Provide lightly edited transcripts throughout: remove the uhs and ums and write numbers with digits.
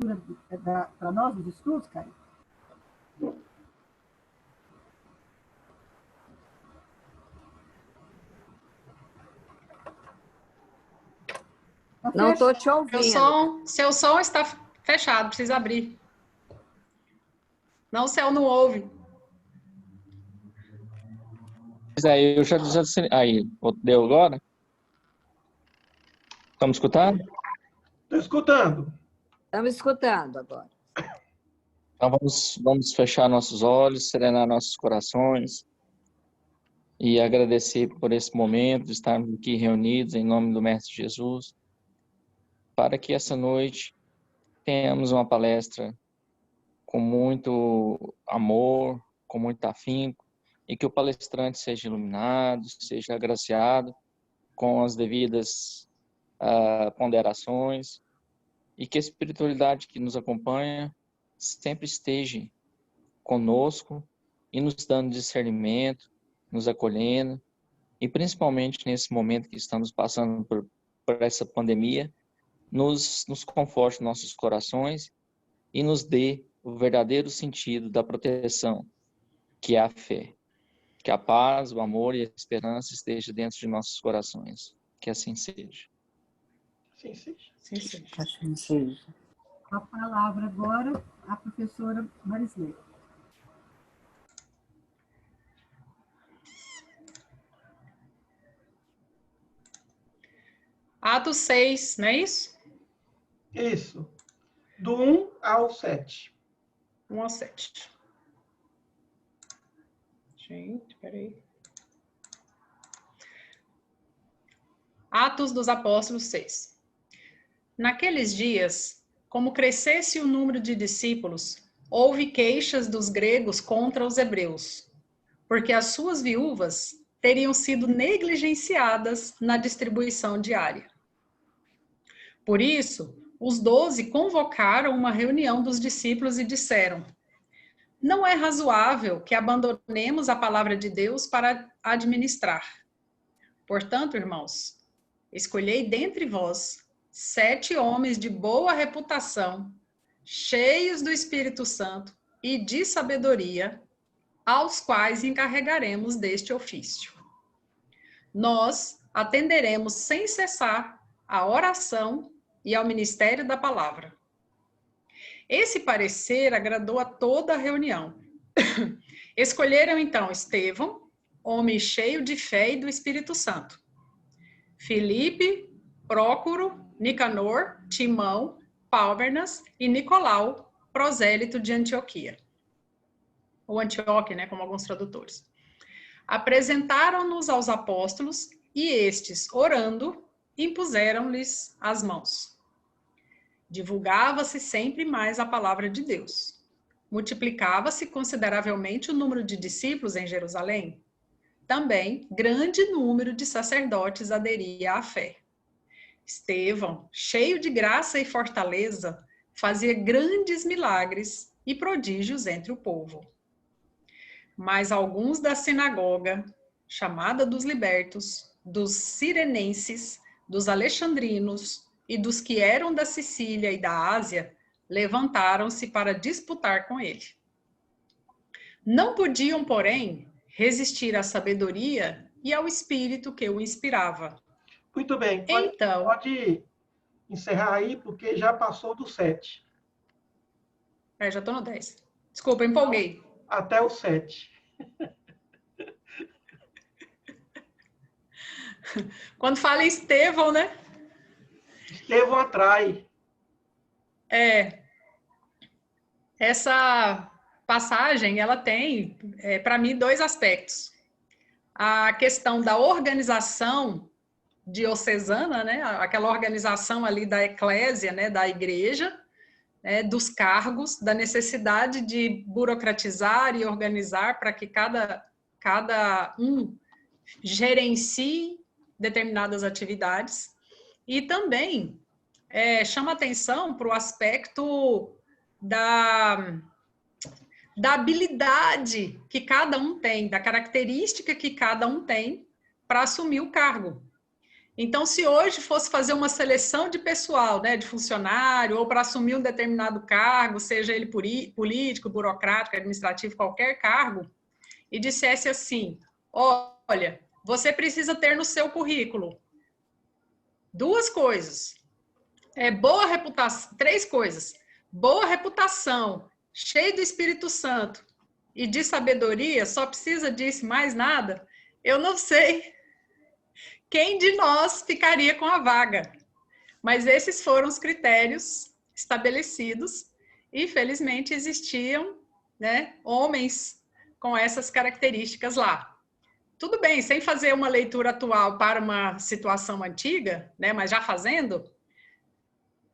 leitura para nós dos estudos, Caio? Não estou te ouvindo. Seu som está fechado, precisa abrir. Não, o céu não ouve. Mas aí, eu já aí, deu agora? Estamos escutando? Estou escutando. Estamos escutando agora. Então vamos fechar nossos olhos, serenar nossos corações e agradecer por esse momento de estarmos aqui reunidos em nome do Mestre Jesus, para que essa noite tenhamos uma palestra com muito amor, com muito afinco, e que o palestrante seja iluminado, seja agraciado com as devidas ponderações, e que a espiritualidade que nos acompanha sempre esteja conosco e nos dando discernimento, nos acolhendo, e principalmente nesse momento que estamos passando por essa pandemia, nos conforte nossos corações e nos dê o verdadeiro sentido da proteção, que é a fé. Que a paz, o amor e a esperança estejam dentro de nossos corações. Que assim seja. Sim, seja. Sim, sim. Assim seja. A palavra agora, a professora Marisley. Atos 6, não é isso? Isso. Do 1 ao 7. 1 ao 7. Gente, peraí. Atos dos Apóstolos 6. Naqueles dias, como crescesse o número de discípulos, houve queixas dos gregos contra os hebreus, porque as suas viúvas teriam sido negligenciadas na distribuição diária. Por isso, os 12 convocaram uma reunião dos discípulos e disseram: não é razoável que abandonemos a palavra de Deus para administrar. Portanto, irmãos, escolhei dentre vós 7 homens de boa reputação, cheios do Espírito Santo e de sabedoria, aos quais encarregaremos deste ofício. Nós atenderemos sem cessar à oração e ao ministério da palavra. Esse parecer agradou a toda a reunião. Escolheram então Estevão, homem cheio de fé e do Espírito Santo, Filipe, Prócoro, Nicanor, Timão, Pálbernas e Nicolau, prosélito de Antioquia. Ou Antioque, né, como alguns tradutores. Apresentaram-nos aos apóstolos e estes, orando, impuseram-lhes as mãos. Divulgava-se sempre mais a palavra de Deus. Multiplicava-se consideravelmente o número de discípulos em Jerusalém. Também, grande número de sacerdotes aderia à fé. Estevão, cheio de graça e fortaleza, fazia grandes milagres e prodígios entre o povo. Mas alguns da sinagoga, chamada dos libertos, dos cirenenses, dos alexandrinos e dos que eram da Sicília e da Ásia, levantaram-se para disputar com ele. Não podiam, porém, resistir à sabedoria e ao espírito que o inspirava. Muito bem. Pode encerrar aí, porque já passou do 7. Já estou no 10. Desculpa, empolguei. Até o 7. Quando fala em Estevão, né? Estevão atrai. Essa passagem, ela tem, para mim, 2 aspectos. A questão da organização diocesana, né? Aquela organização ali da eclésia, né? Da igreja, né? Dos cargos, da necessidade de burocratizar e organizar para que cada um gerencie determinadas atividades. E também chama atenção para o aspecto da habilidade que cada um tem, da característica que cada um tem para assumir o cargo. Então, se hoje fosse fazer uma seleção de pessoal, né, de funcionário, ou para assumir um determinado cargo, seja ele político, burocrático, administrativo, qualquer cargo, e dissesse assim, olha, você precisa ter no seu currículo 2 coisas, boa reputação, 3 coisas, boa reputação, cheio do Espírito Santo e de sabedoria, só precisa disso, mais nada, eu não sei quem de nós ficaria com a vaga. Mas esses foram os critérios estabelecidos e, felizmente, existiam, né, homens com essas características lá. Tudo bem, sem fazer uma leitura atual para uma situação antiga, né, mas já fazendo,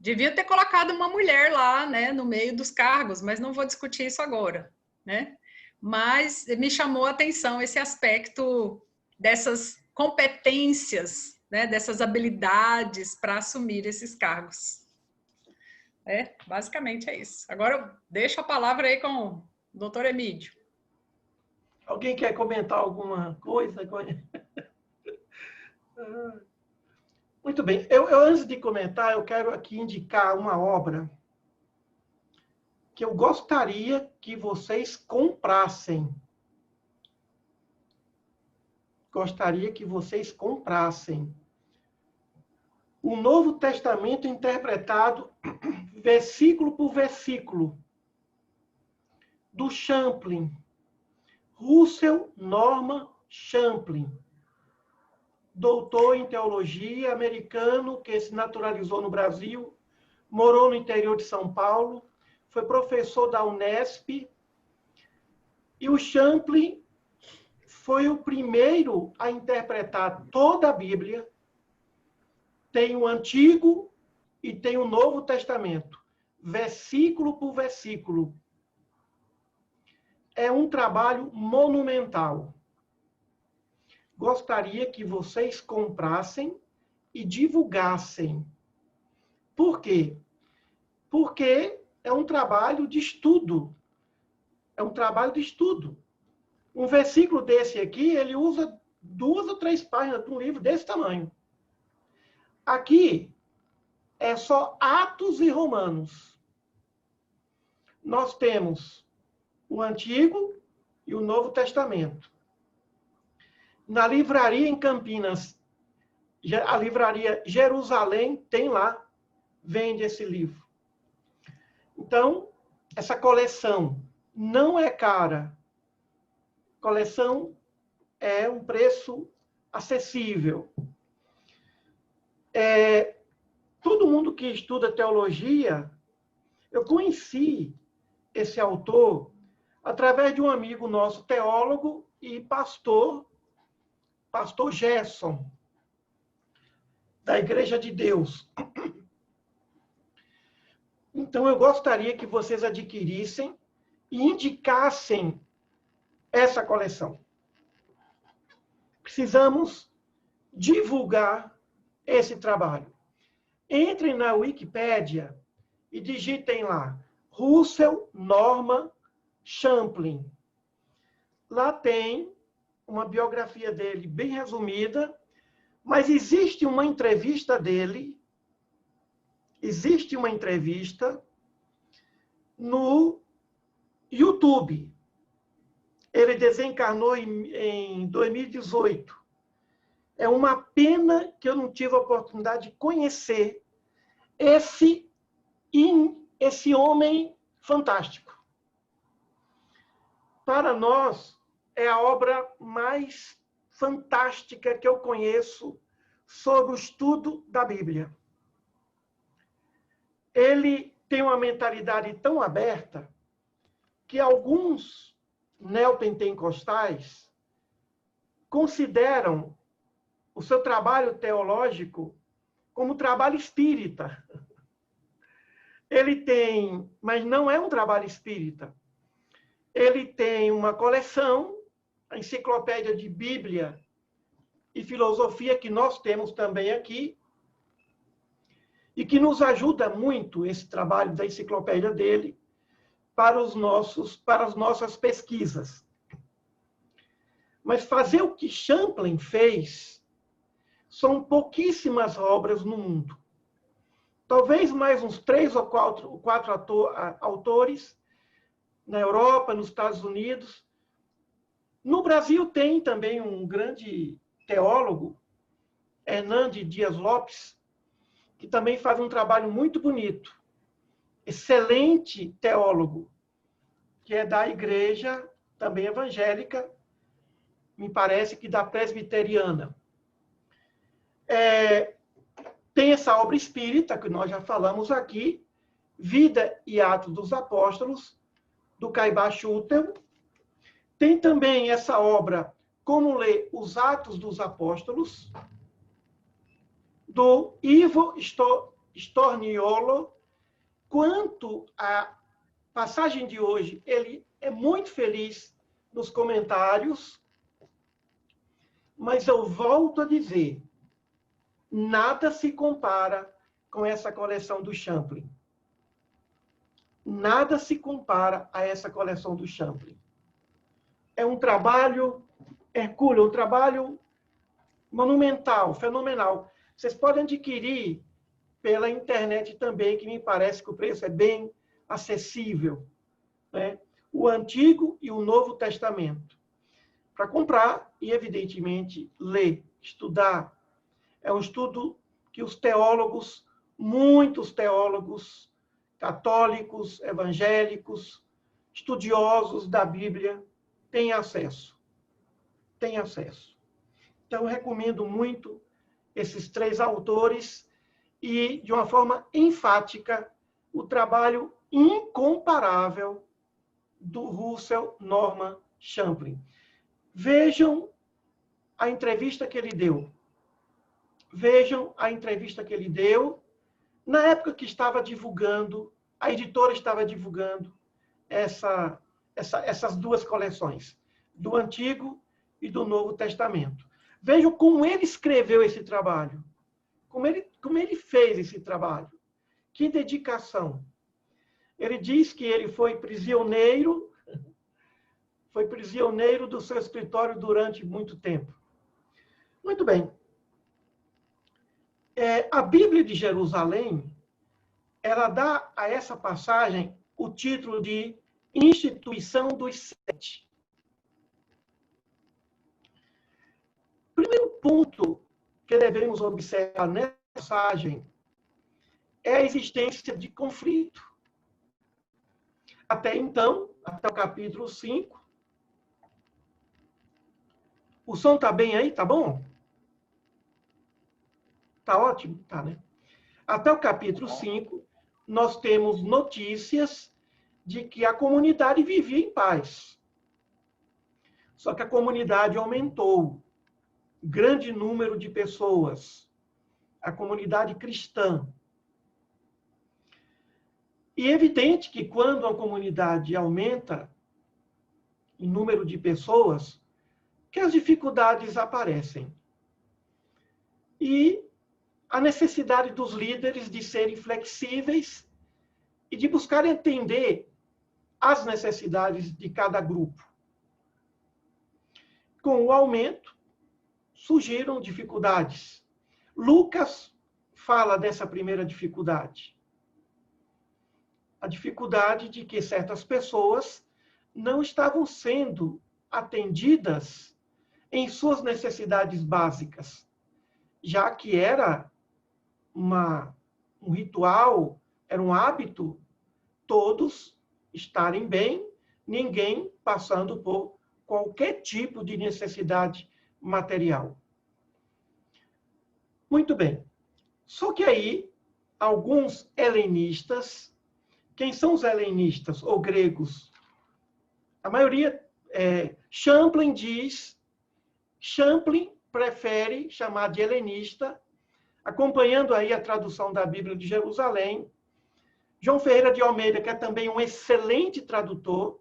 devia ter colocado uma mulher lá, né, no meio dos cargos, mas não vou discutir isso agora, né? Mas me chamou a atenção esse aspecto dessas competências, né, dessas habilidades para assumir esses cargos. Basicamente é isso. Agora eu deixo a palavra aí com o doutor Emídio. Alguém quer comentar alguma coisa? Muito bem. Eu, antes de comentar, eu quero aqui indicar uma obra que eu gostaria que vocês comprassem. Gostaria que vocês comprassem. O Novo Testamento interpretado versículo por versículo, do Champlin, Russell Norman Champlin, doutor em teologia, americano, que se naturalizou no Brasil, morou no interior de São Paulo, foi professor da Unesp, e o Champlin foi o primeiro a interpretar toda a Bíblia. Tem o Antigo e tem o Novo Testamento, versículo por versículo. É um trabalho monumental. Gostaria que vocês comprassem e divulgassem. Por quê? Porque é um trabalho de estudo. É um trabalho de estudo. Um versículo desse aqui, ele usa 2 ou 3 páginas de um livro desse tamanho. Aqui é só Atos e Romanos. Nós temos o Antigo e o Novo Testamento. Na livraria em Campinas, a livraria Jerusalém tem lá, vende esse livro. Então, essa coleção não é cara. Coleção é um preço acessível. Todo mundo que estuda teologia, eu conheci esse autor através de um amigo nosso, teólogo e pastor Gerson, da Igreja de Deus. Então, eu gostaria que vocês adquirissem e indicassem essa coleção. Precisamos divulgar esse trabalho. Entrem na Wikipédia e digitem lá Russell Norman Champlin. Lá tem uma biografia dele bem resumida, mas existe uma entrevista dele, no YouTube. Ele desencarnou em 2018. É uma pena que eu não tive a oportunidade de conhecer esse homem fantástico. Para nós, é a obra mais fantástica que eu conheço sobre o estudo da Bíblia. Ele tem uma mentalidade tão aberta que alguns neopentecostais consideram o seu trabalho teológico como trabalho espírita. Ele tem, mas não é um trabalho espírita. Ele tem uma coleção, a enciclopédia de Bíblia e filosofia, que nós temos também aqui, e que nos ajuda muito esse trabalho da enciclopédia para as nossas pesquisas. Mas fazer o que Champlin fez são pouquíssimas obras no mundo. Talvez mais uns 3 ou 4 autores na Europa, nos Estados Unidos. No Brasil tem também um grande teólogo, Hernandes Dias Lopes, que também faz um trabalho muito bonito. Excelente teólogo, que é da igreja também evangélica, me parece que da presbiteriana. Tem essa obra espírita, que nós já falamos aqui, Vida e Atos dos Apóstolos, do Caibá Schutel. Tem também essa obra, Como Ler os Atos dos Apóstolos, do Ivo Storniolo. Quanto à passagem de hoje, ele é muito feliz nos comentários, mas eu volto a dizer, nada se compara com essa coleção do Champlin. Nada se compara a essa coleção do Champlin. É um trabalho hercúleo, um trabalho monumental, fenomenal. Vocês podem adquirir pela internet também, que me parece que o preço é bem acessível, né? O Antigo e o Novo Testamento. Para comprar e, evidentemente, ler, estudar. É um estudo que os teólogos, muitos teólogos católicos, evangélicos, estudiosos da Bíblia, têm acesso. Têm acesso. Então, eu recomendo muito esses 3 autores e, de uma forma enfática, o trabalho incomparável do Russell Norman Champlin. Vejam a entrevista que ele deu. Vejam a entrevista que ele deu na época que estava divulgando, a editora estava divulgando essas 2 coleções, do Antigo e do Novo Testamento. Vejam como ele escreveu esse trabalho, como ele fez esse trabalho. Que dedicação. Ele diz que ele foi prisioneiro do seu escritório durante muito tempo. Muito bem. A Bíblia de Jerusalém, ela dá a essa passagem o título de Instituição dos 7. O primeiro ponto que devemos observar nessa passagem é a existência de conflito. Até então, até o capítulo 5. O som está bem aí? Tá bom? Tá ótimo? Tá, né? Até o capítulo 5, nós temos notícias de que a comunidade vivia em paz. Só que a comunidade aumentou. Grande número de pessoas. A comunidade cristã. E é evidente que quando a comunidade aumenta em número de pessoas, que as dificuldades aparecem. E a necessidade dos líderes de serem flexíveis e de buscar entender as necessidades de cada grupo. Com o aumento, surgiram dificuldades. Lucas fala dessa primeira dificuldade. A dificuldade de que certas pessoas não estavam sendo atendidas em suas necessidades básicas, já que era um ritual, era um hábito, todos estarem bem, ninguém passando por qualquer tipo de necessidade material. Muito bem. Só que aí, alguns helenistas, quem são os helenistas ou gregos? A maioria, Champlin prefere chamar de helenista, acompanhando aí a tradução da Bíblia de Jerusalém. João Ferreira de Almeida, que é também um excelente tradutor,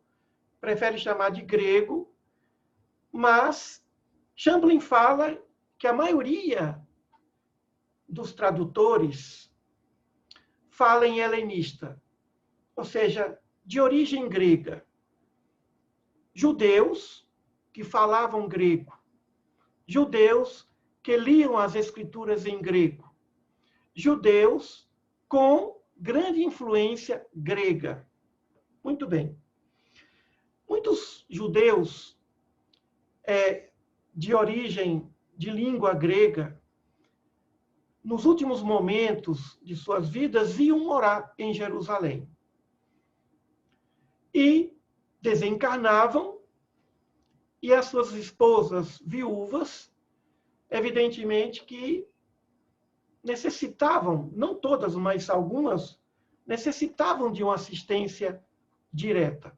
prefere chamar de grego, mas Champlin fala que a maioria dos tradutores fala em helenista, ou seja, de origem grega. Judeus que falavam grego, judeus que liam as escrituras em grego. Judeus com grande influência grega. Muito bem. Muitos judeus de origem de língua grega, nos últimos momentos de suas vidas, iam morar em Jerusalém. E desencarnavam, e as suas esposas viúvas, evidentemente que necessitavam, não todas, mas algumas, necessitavam de uma assistência direta.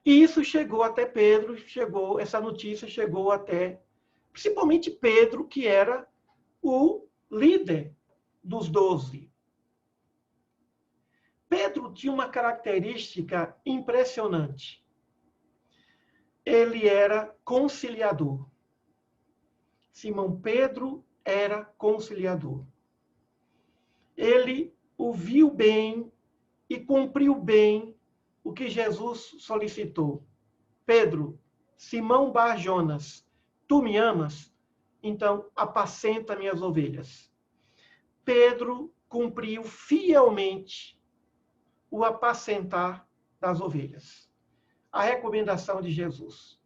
E isso chegou até Pedro, essa notícia chegou até, principalmente Pedro, que era o líder dos 12. Pedro tinha uma característica impressionante. Ele era conciliador. Simão Pedro era conciliador. Ele ouviu bem e cumpriu bem o que Jesus solicitou. Pedro, Simão Bar-Jonas, tu me amas? Então apacenta minhas ovelhas. Pedro cumpriu fielmente o apacentar das ovelhas. A recomendação de Jesus.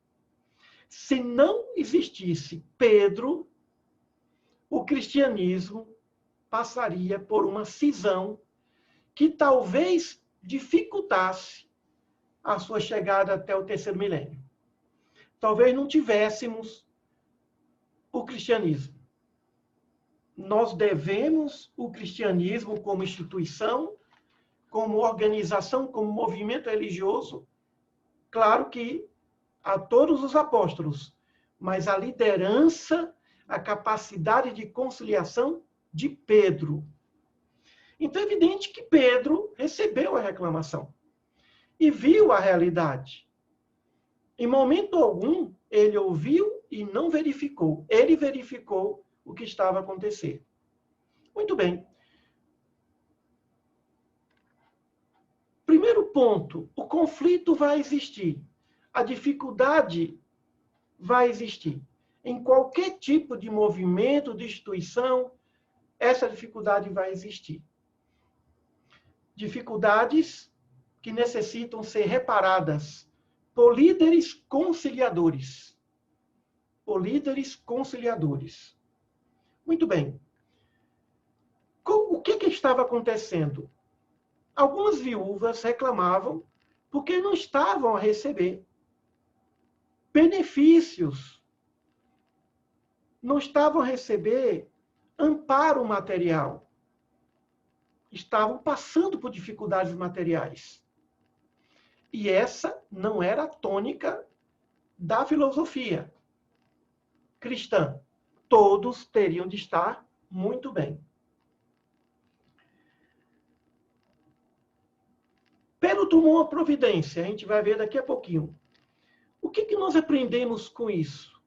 Se não existisse Pedro, o cristianismo passaria por uma cisão que talvez dificultasse a sua chegada até o terceiro milênio. Talvez não tivéssemos o cristianismo. Nós devemos o cristianismo como instituição, como organização, como movimento religioso, claro que a todos os apóstolos, mas a liderança, a capacidade de conciliação de Pedro. Então é evidente que Pedro recebeu a reclamação e viu a realidade. Em momento algum, ele ouviu e não verificou. Ele verificou o que estava a acontecer. Muito bem. Primeiro ponto, o conflito vai existir. A dificuldade vai existir. Em qualquer tipo de movimento, de instituição, essa dificuldade vai existir. Dificuldades que necessitam ser reparadas por líderes conciliadores. Por líderes conciliadores. Muito bem. O que estava acontecendo? Algumas viúvas reclamavam porque não estavam a receber benefícios, não estavam a receber amparo material, estavam passando por dificuldades materiais. E essa não era a tônica da filosofia cristã. Todos teriam de estar muito bem. Pedro tomou uma providência, a gente vai ver daqui a pouquinho. O que nós aprendemos com isso?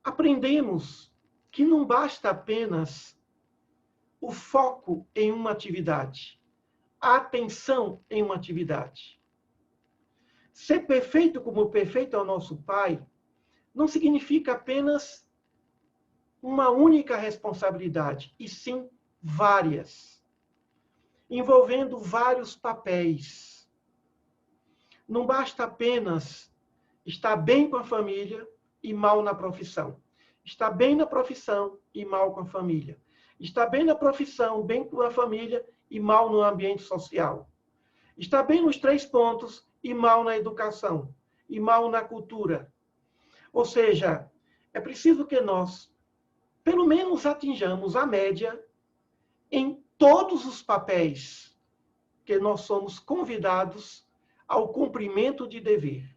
Aprendemos que não basta apenas o foco em uma atividade, a atenção em uma atividade. Ser perfeito como perfeito é o nosso Pai não significa apenas uma única responsabilidade, e sim várias, envolvendo vários papéis. Não basta apenas estar bem com a família e mal na profissão. Estar bem na profissão e mal com a família. Estar bem na profissão, bem com a família e mal no ambiente social. Estar bem nos 3 pontos e mal na educação. E mal na cultura. Ou seja, é preciso que nós, pelo menos, atinjamos a média em todos os papéis que nós somos convidados ao cumprimento de dever.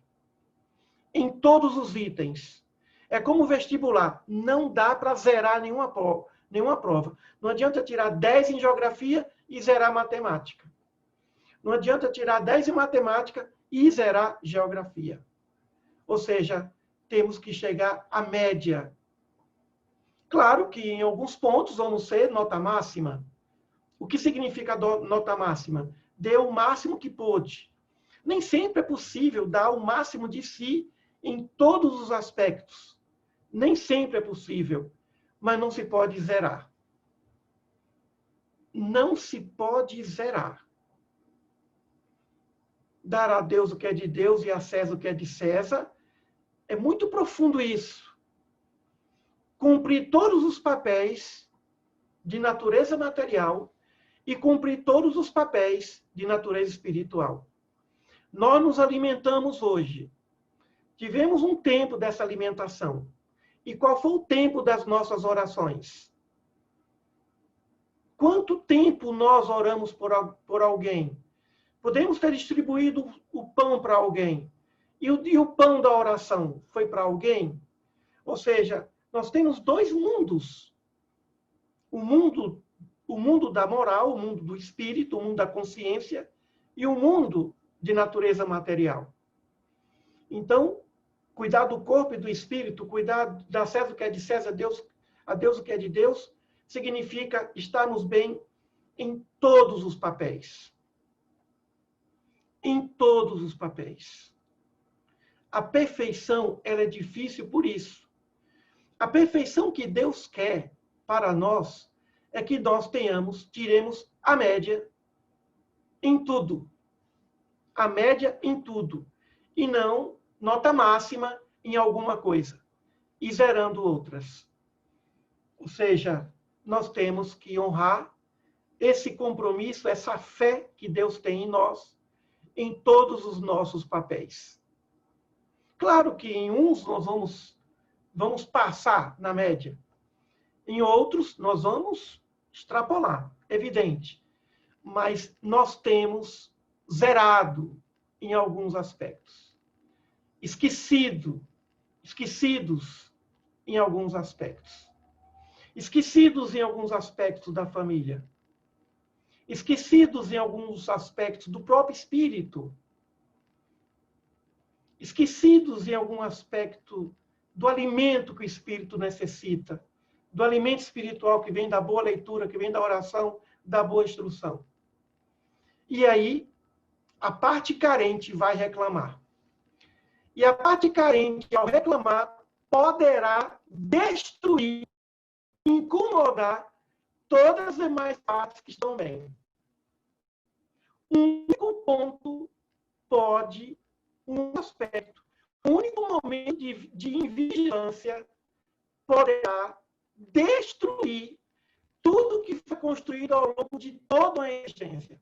Em todos os itens. É como vestibular. Não dá para zerar nenhuma prova. Não adianta tirar 10 em geografia e zerar matemática. Não adianta tirar 10 em matemática e zerar geografia. Ou seja, temos que chegar à média. Claro que em alguns pontos vamos ser nota máxima. O que significa nota máxima? Deu o máximo que pôde. Nem sempre é possível dar o máximo de si em todos os aspectos. Nem sempre é possível, mas não se pode zerar. Não se pode zerar. Dar a Deus o que é de Deus e a César o que é de César. É muito profundo isso. Cumprir todos os papéis de natureza material e cumprir todos os papéis de natureza espiritual. Nós nos alimentamos hoje. Tivemos um tempo dessa alimentação. E qual foi o tempo das nossas orações? Quanto tempo nós oramos por alguém? Podemos ter distribuído o pão para alguém. E o pão da oração foi para alguém? Ou seja, nós temos dois mundos. O mundo da moral, o mundo do espírito, o mundo da consciência e o mundo de natureza material. Então, cuidar do corpo e do espírito, cuidar da César o que é de César, a Deus o que é de Deus, significa estarmos bem em todos os papéis. Em todos os papéis. A perfeição, ela é difícil por isso. A perfeição que Deus quer para nós é que nós tiremos a média em tudo. A média em tudo. E não nota máxima em alguma coisa. E zerando outras. Ou seja, nós temos que honrar esse compromisso, essa fé que Deus tem em nós, em todos os nossos papéis. Claro que em uns nós vamos passar na média. Em outros, nós vamos extrapolar, evidente. Mas nós temos zerado em alguns aspectos. Esquecidos em alguns aspectos. Esquecidos em alguns aspectos da família. Esquecidos em alguns aspectos do próprio espírito. Esquecidos em algum aspecto do alimento que o espírito necessita. Do alimento espiritual que vem da boa leitura, que vem da oração, da boa instrução. E aí, a parte carente vai reclamar. E a parte carente, ao reclamar, poderá destruir, incomodar todas as demais partes que estão bem. Um único ponto pode, um aspecto, um único momento de invigilância poderá destruir tudo que foi construído ao longo de toda a existência.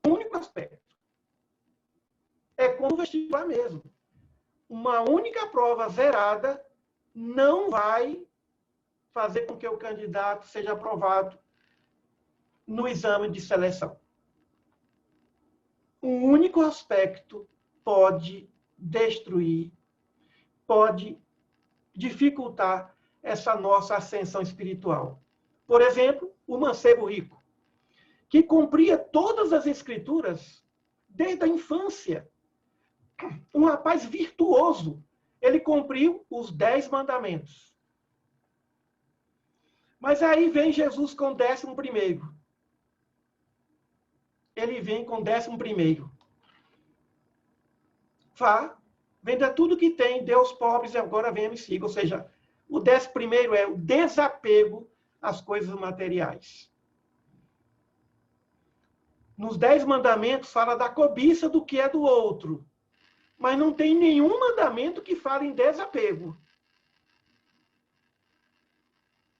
Um único aspecto. É como o vestibular mesmo. Uma única prova zerada não vai fazer com que o candidato seja aprovado no exame de seleção. Um único aspecto pode destruir, pode dificultar essa nossa ascensão espiritual. Por exemplo, o mancebo rico, que cumpria todas as escrituras desde a infância. Um rapaz virtuoso. Ele cumpriu os 10 mandamentos. Mas aí vem Jesus com o 11º. Ele vem com o 11º. Vá, venda tudo que tem, dê aos pobres e agora venha me siga. Ou seja, o 11º é o desapego às coisas materiais. Nos 10 mandamentos fala da cobiça do que é do outro. Mas não tem nenhum mandamento que fale em desapego.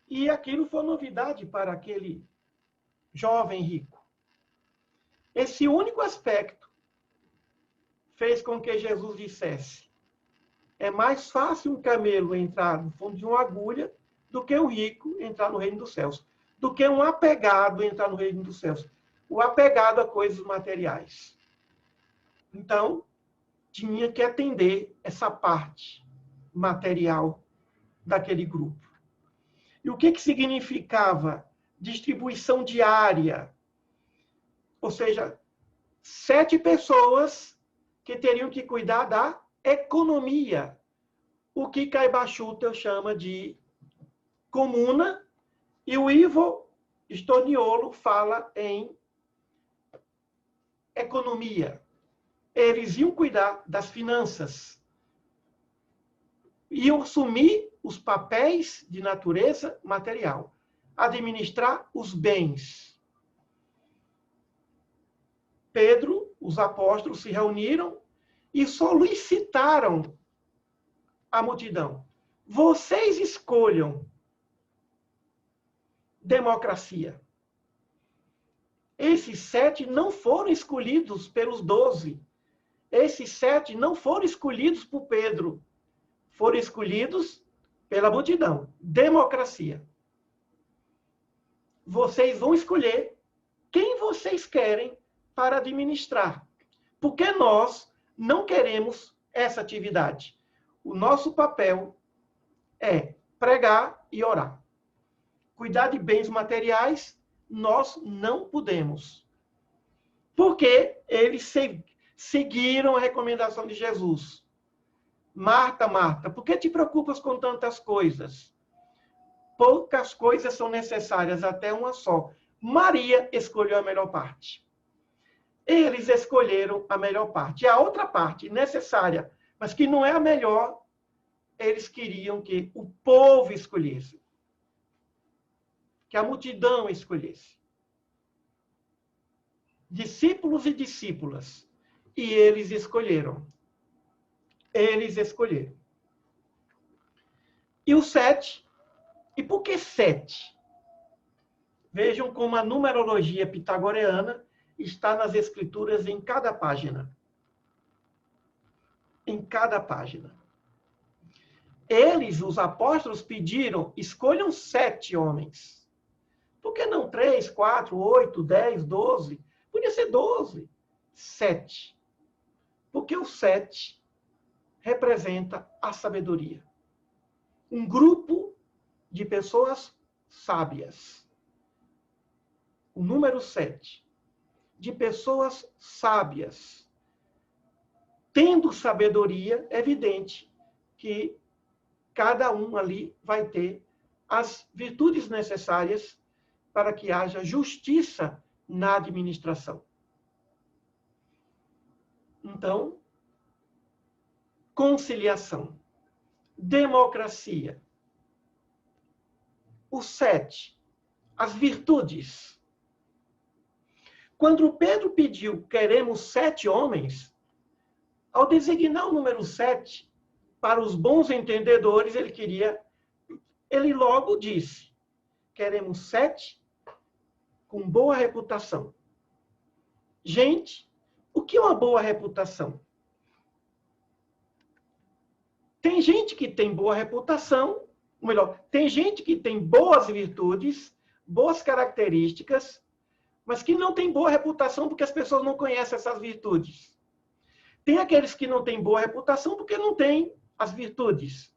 E aquilo foi novidade para aquele jovem rico. Esse único aspecto fez com que Jesus dissesse: é mais fácil um camelo entrar no fundo de uma agulha do que um rico entrar no reino dos céus. Do que um apegado entrar no reino dos céus. O apegado a coisas materiais. Então, tinha que atender essa parte material daquele grupo. E o que significava distribuição diária? Ou seja, 7 pessoas que teriam que cuidar da economia. O que Caiba Schutel chama de comuna, e o Ivo Storniolo fala em economia. Eles iam cuidar das finanças. iam assumir os papéis de natureza material, administrar os bens. Pedro, os apóstolos se reuniram e solicitaram à multidão: vocês escolham democracia. Esses 7 não foram escolhidos pelos 12. Esses 7 não foram escolhidos por Pedro. Foram escolhidos pela multidão. Democracia. Vocês vão escolher quem vocês querem para administrar. Porque nós não queremos essa atividade. O nosso papel é pregar e orar. Cuidar de bens materiais, nós não podemos. Porque eles seguiram a recomendação de Jesus. Marta, Marta, por que te preocupas com tantas coisas? Poucas coisas são necessárias, até uma só. Maria escolheu a melhor parte. Eles escolheram a melhor parte. E a outra parte, necessária, mas que não é a melhor, eles queriam que o povo escolhesse. Que a multidão escolhesse. Discípulos e discípulas. E eles escolheram. Eles escolheram. E o 7. E por que 7? Vejam como a numerologia pitagoriana está nas escrituras em cada página. Em cada página. Eles, os apóstolos, pediram: escolham 7 homens. Por que não 3, 4, 8, 10, 12? Podia ser 12. 7. Porque o 7 representa a sabedoria. Um grupo de pessoas sábias. O número 7. De pessoas sábias. Tendo sabedoria, é evidente que cada um ali vai ter as virtudes necessárias para que haja justiça na administração. Então, conciliação, democracia. O 7, as virtudes. Quando Pedro pediu: queremos 7 homens, ao designar o número 7, para os bons entendedores, ele logo disse: queremos 7 com boa reputação. Gente, o que é uma boa reputação? Tem gente que tem boa reputação, ou melhor, tem gente que tem boas virtudes, boas características, mas que não tem boa reputação porque as pessoas não conhecem essas virtudes. Tem aqueles que não têm boa reputação porque não têm as virtudes.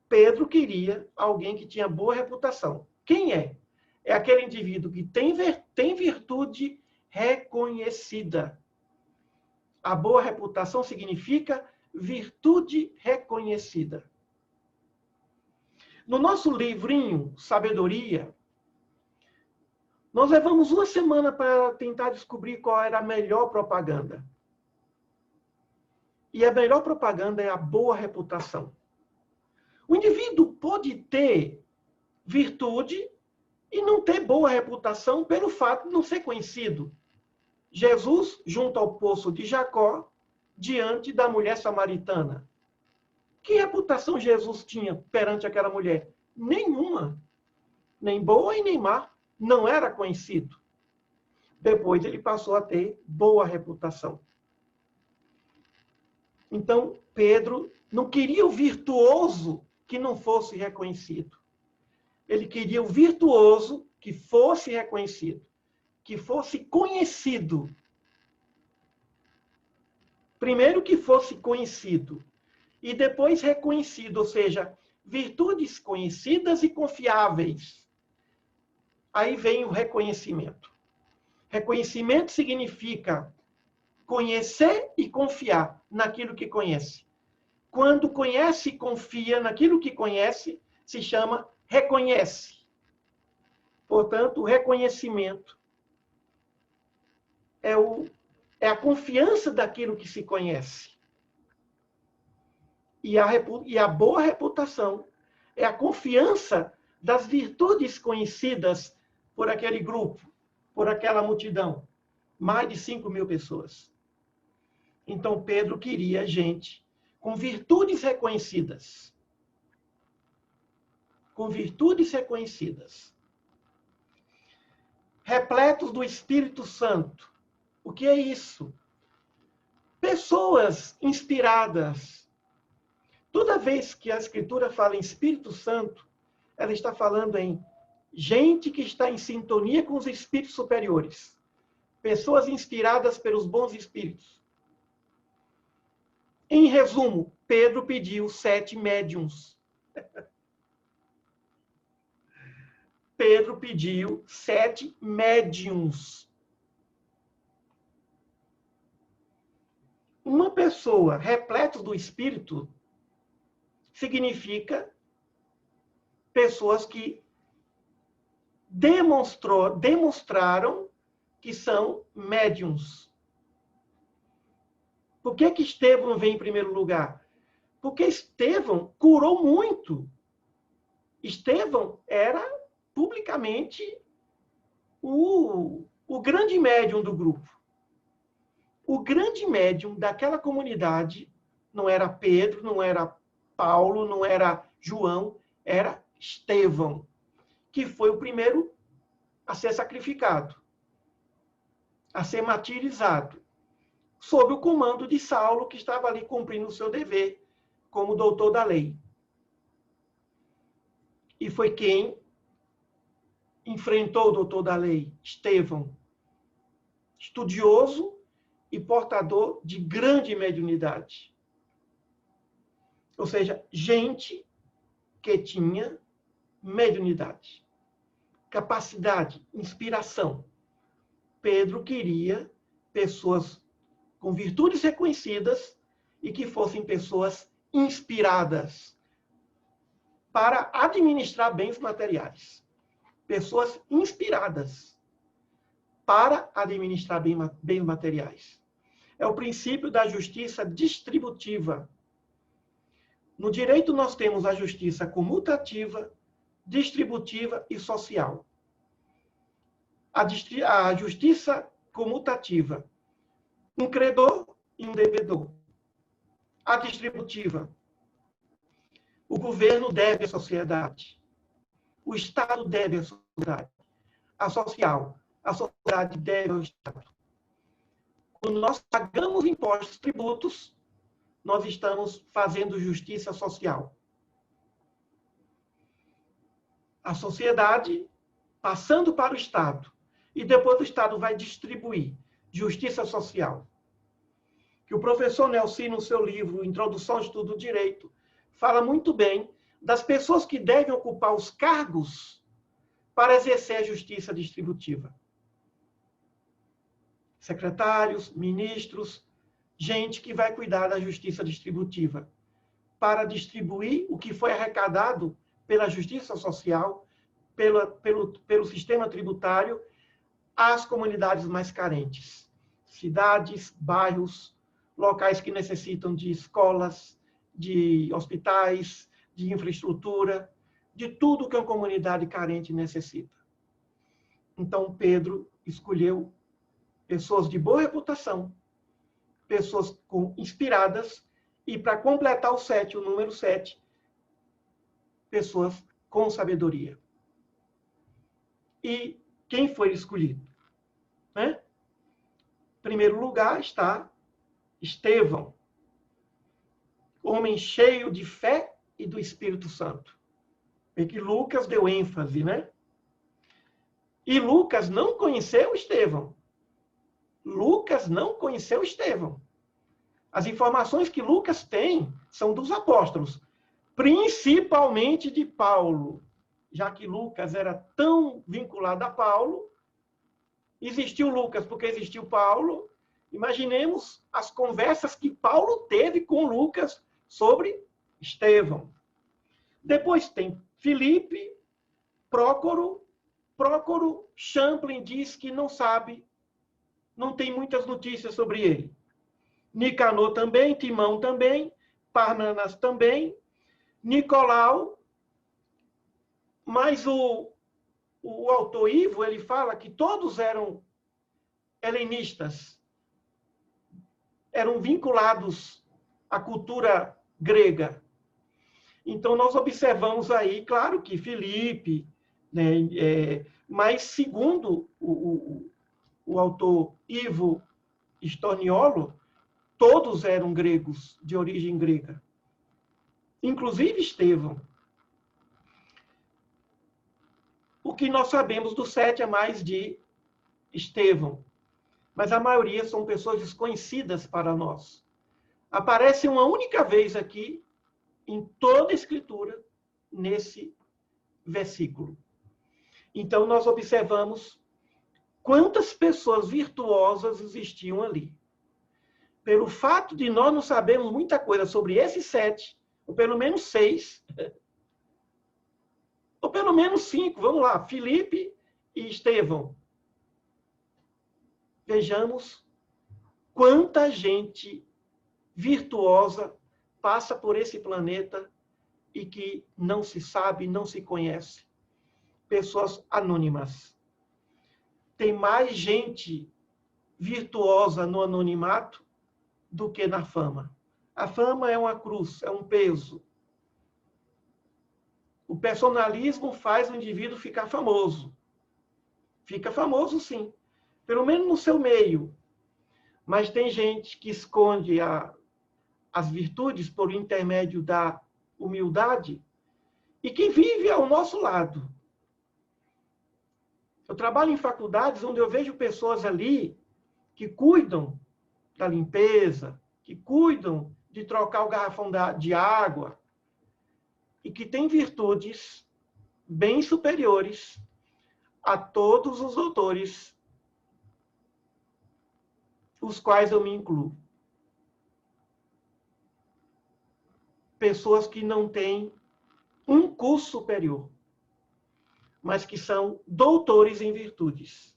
Pedro queria alguém que tinha boa reputação. Quem é? É aquele indivíduo que tem virtude reconhecida. A boa reputação significa virtude reconhecida. No nosso livrinho, Sabedoria, nós levamos uma semana para tentar descobrir qual era a melhor propaganda. E a melhor propaganda é a boa reputação. O indivíduo pode ter virtude e não ter boa reputação pelo fato de não ser conhecido. Jesus, junto ao poço de Jacó, diante da mulher samaritana. Que reputação Jesus tinha perante aquela mulher? Nenhuma. Nem boa e nem má. Não era conhecido. Depois ele passou a ter boa reputação. Então, Pedro não queria o virtuoso que não fosse reconhecido. Ele queria o virtuoso que fosse reconhecido, que fosse conhecido. Primeiro que fosse conhecido e depois reconhecido, ou seja, virtudes conhecidas e confiáveis. Aí vem o reconhecimento. Reconhecimento significa conhecer e confiar naquilo que conhece. Quando conhece e confia naquilo que conhece, se chama reconhece. Portanto, o reconhecimento é a confiança daquilo que se conhece. E a boa reputação é a confiança das virtudes conhecidas por aquele grupo, por aquela multidão. Mais de 5.000 pessoas. Então, Pedro queria gente com virtudes reconhecidas. Com virtudes reconhecidas. Repletos do Espírito Santo. O que é isso? Pessoas inspiradas. Toda vez que a Escritura fala em Espírito Santo, ela está falando em gente que está em sintonia com os espíritos superiores. Pessoas inspiradas pelos bons espíritos. Em resumo, Pedro pediu 7 médiuns. Pedro pediu 7 médiuns. Uma pessoa repleta do Espírito significa pessoas que demonstraram que são médiuns. Por que Estevão vem em primeiro lugar? Porque Estevão curou muito. Estevão era publicamente o grande médium do grupo. O grande médium daquela comunidade não era Pedro, não era Paulo, não era João, era Estevão, que foi o primeiro a ser sacrificado, a ser martirizado, sob o comando de Saulo, que estava ali cumprindo o seu dever como doutor da lei. E foi quem enfrentou o doutor da lei, Estevão, estudioso e portador de grande mediunidade. Ou seja, gente que tinha mediunidade, capacidade, inspiração. Pedro queria pessoas com virtudes reconhecidas e que fossem pessoas inspiradas para administrar bens materiais. Pessoas inspiradas para administrar bens materiais. É o princípio da justiça distributiva. No direito, nós temos a justiça comutativa, distributiva e social. A justiça comutativa, um credor e um devedor. A distributiva, o governo deve à sociedade. O Estado deve à sociedade. A social, a sociedade deve ao Estado. Quando nós pagamos impostos, tributos, nós estamos fazendo justiça social. A sociedade passando para o Estado. E depois o Estado vai distribuir justiça social. Que o professor Nelson, no seu livro Introdução ao Estudo do Direito, fala muito bem das pessoas que devem ocupar os cargos para exercer a justiça distributiva. Secretários, ministros, gente que vai cuidar da justiça distributiva, para distribuir o que foi arrecadado pela justiça social, pelo sistema tributário, às comunidades mais carentes. Cidades, bairros, locais que necessitam de escolas, de hospitais, de infraestrutura, de tudo que uma comunidade carente necessita. Então, Pedro escolheu pessoas de boa reputação, pessoas inspiradas, e para completar o número 7, pessoas com sabedoria. E quem foi escolhido? Né? Em primeiro lugar está Estevão, homem cheio de fé e do Espírito Santo. É que Lucas deu ênfase, né? E Lucas não conheceu Estevão. Lucas não conheceu Estevão. As informações que Lucas tem são dos apóstolos, principalmente de Paulo, já que Lucas era tão vinculado a Paulo. Existiu Lucas porque existiu Paulo. Imaginemos as conversas que Paulo teve com Lucas sobre Estevão. Depois tem Filipe, Prócoro. Prócoro, Champlin diz que não sabe, não tem muitas notícias sobre ele. Nicanor também, Timão também, Pármenas também, Nicolau, mas o autor Ivo, ele fala que todos eram helenistas, eram vinculados à cultura grega. Então, nós observamos aí, claro que Filipe, né, mas segundo o autor Ivo Storniolo, todos eram gregos, de origem grega. Inclusive Estevão. O que nós sabemos do 7 é mais de Estevão. Mas a maioria são pessoas desconhecidas para nós. Aparece uma única vez aqui, em toda a Escritura, nesse versículo. Então, nós observamos quantas pessoas virtuosas existiam ali. Pelo fato de nós não sabermos muita coisa sobre esses 7, ou pelo menos 6, ou pelo menos 5, vamos lá, Filipe e Estevão. Vejamos quanta gente virtuosa passa por esse planeta e que não se sabe, não se conhece. Pessoas anônimas. Tem mais gente virtuosa no anonimato do que na fama. A fama é uma cruz, é um peso. O personalismo faz o indivíduo ficar famoso. Fica famoso, sim. Pelo menos no seu meio. Mas tem gente que esconde as virtudes por intermédio da humildade e que vive ao nosso lado. Eu trabalho em faculdades onde eu vejo pessoas ali que cuidam da limpeza, que cuidam de trocar o garrafão de água e que têm virtudes bem superiores a todos os doutores, os quais eu me incluo. Pessoas que não têm um curso superior, mas que são doutores em virtudes,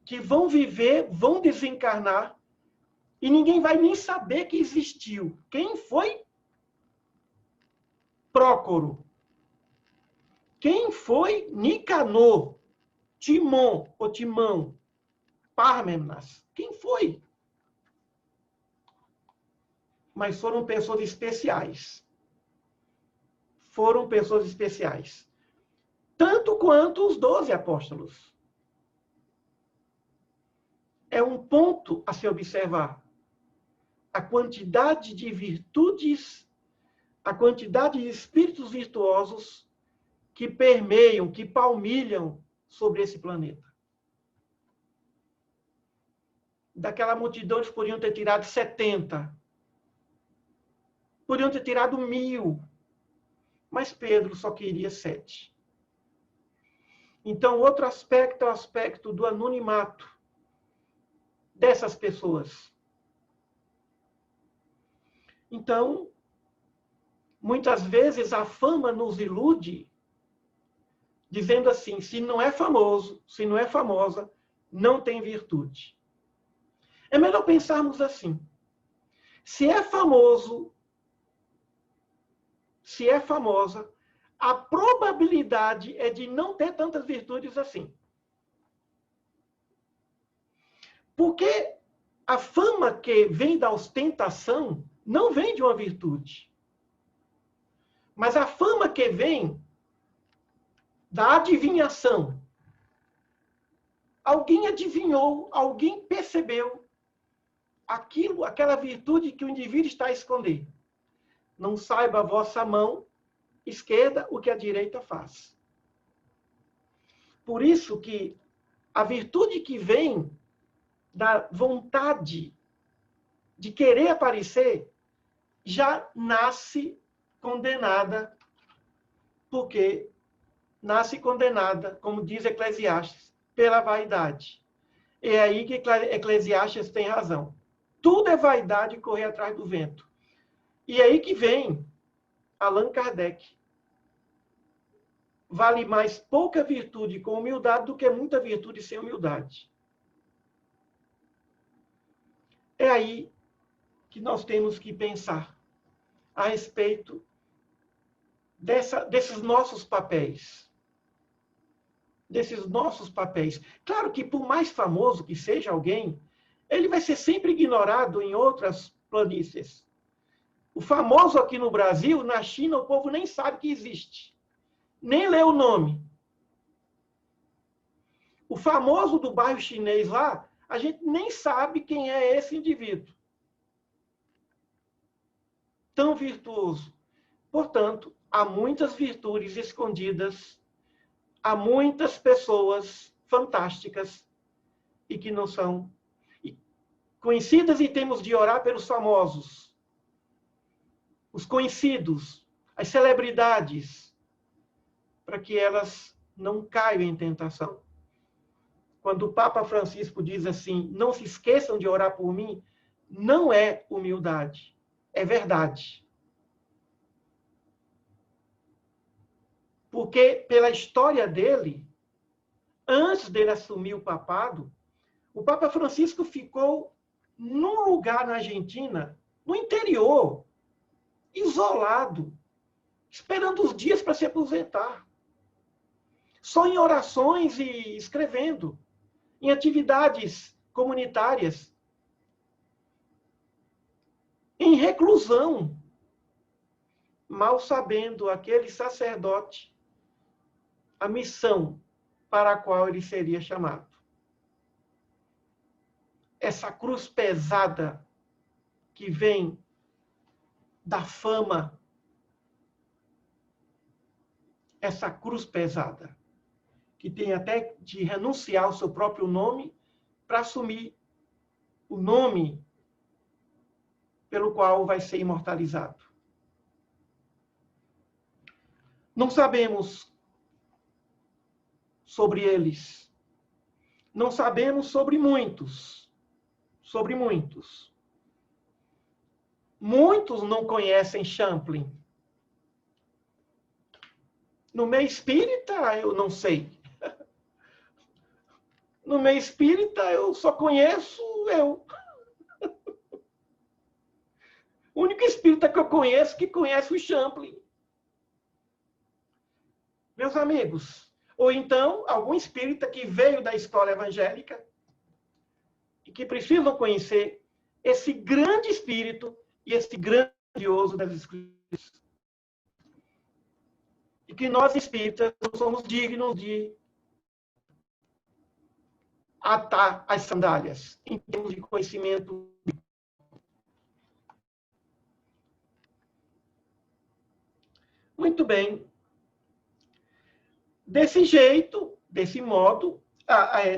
que vão viver, vão desencarnar, e ninguém vai nem saber que existiu. Quem foi Prócoro? Quem foi Nicanor? Timon, ou Timão? Pármenas? Quem foi? Mas foram pessoas especiais. Foram pessoas especiais. Tanto quanto os 12 apóstolos. É um ponto a se observar. A quantidade de virtudes, a quantidade de espíritos virtuosos que permeiam, que palmilham sobre esse planeta. Daquela multidão, eles poderiam ter tirado 70. Poderiam ter tirado 1000. Mas Pedro só queria 7. Então, outro aspecto é o aspecto do anonimato dessas pessoas. Então, muitas vezes a fama nos ilude, dizendo assim, se não é famoso, se não é famosa, não tem virtude. É melhor pensarmos assim. Se é famoso, se é famosa, a probabilidade é de não ter tantas virtudes assim. Porque a fama que vem da ostentação não vem de uma virtude. Mas a fama que vem da adivinhação. Alguém adivinhou, alguém percebeu aquela virtude que o indivíduo está a esconder. Não saiba a vossa mão esquerda o que a direita faz. Por isso que a virtude que vem da vontade de querer aparecer já nasce condenada, porque nasce condenada, como diz Eclesiastes, pela vaidade. É aí que Eclesiastes tem razão. Tudo é vaidade e correr atrás do vento. E é aí que vem Allan Kardec. Vale mais pouca virtude com humildade do que muita virtude sem humildade. É aí que nós temos que pensar. a respeito desses nossos papéis. Desses nossos papéis. Claro que, por mais famoso que seja alguém, ele vai ser sempre ignorado em outras planícies. O famoso aqui no Brasil, na China, o povo nem sabe que existe. Nem lê o nome. O famoso do bairro chinês lá, a gente nem sabe quem é esse indivíduo. Tão virtuoso. Portanto, há muitas virtudes escondidas, há muitas pessoas fantásticas e que não são conhecidas, e temos de orar pelos famosos, os conhecidos, as celebridades, para que elas não caiam em tentação. Quando o Papa Francisco diz assim, não se esqueçam de orar por mim, não é humildade, é verdade. Porque, pela história dele, antes dele assumir o papado, o Papa Francisco ficou num lugar na Argentina, no interior, isolado, esperando os dias para se aposentar. Só em orações e escrevendo, em atividades comunitárias, em reclusão, mal sabendo aquele sacerdote a missão para a qual ele seria chamado. Essa cruz pesada que vem da fama, essa cruz pesada, que tem até de renunciar ao seu próprio nome para assumir o nome pelo qual vai ser imortalizado. Não sabemos sobre eles. Não sabemos sobre muitos. Sobre muitos. Muitos não conhecem Champlin. No meio espírita, eu não sei. No meio espírita, eu só conheço eu. O único espírita que eu conheço que conhece o Champlin. Meus amigos, ou então algum espírita que veio da escola evangélica e que precisam conhecer esse grande espírito e esse grandioso das Escrituras. E que nós espíritas não somos dignos de atar as sandálias em termos de conhecimento. Muito bem. Desse jeito, desse modo,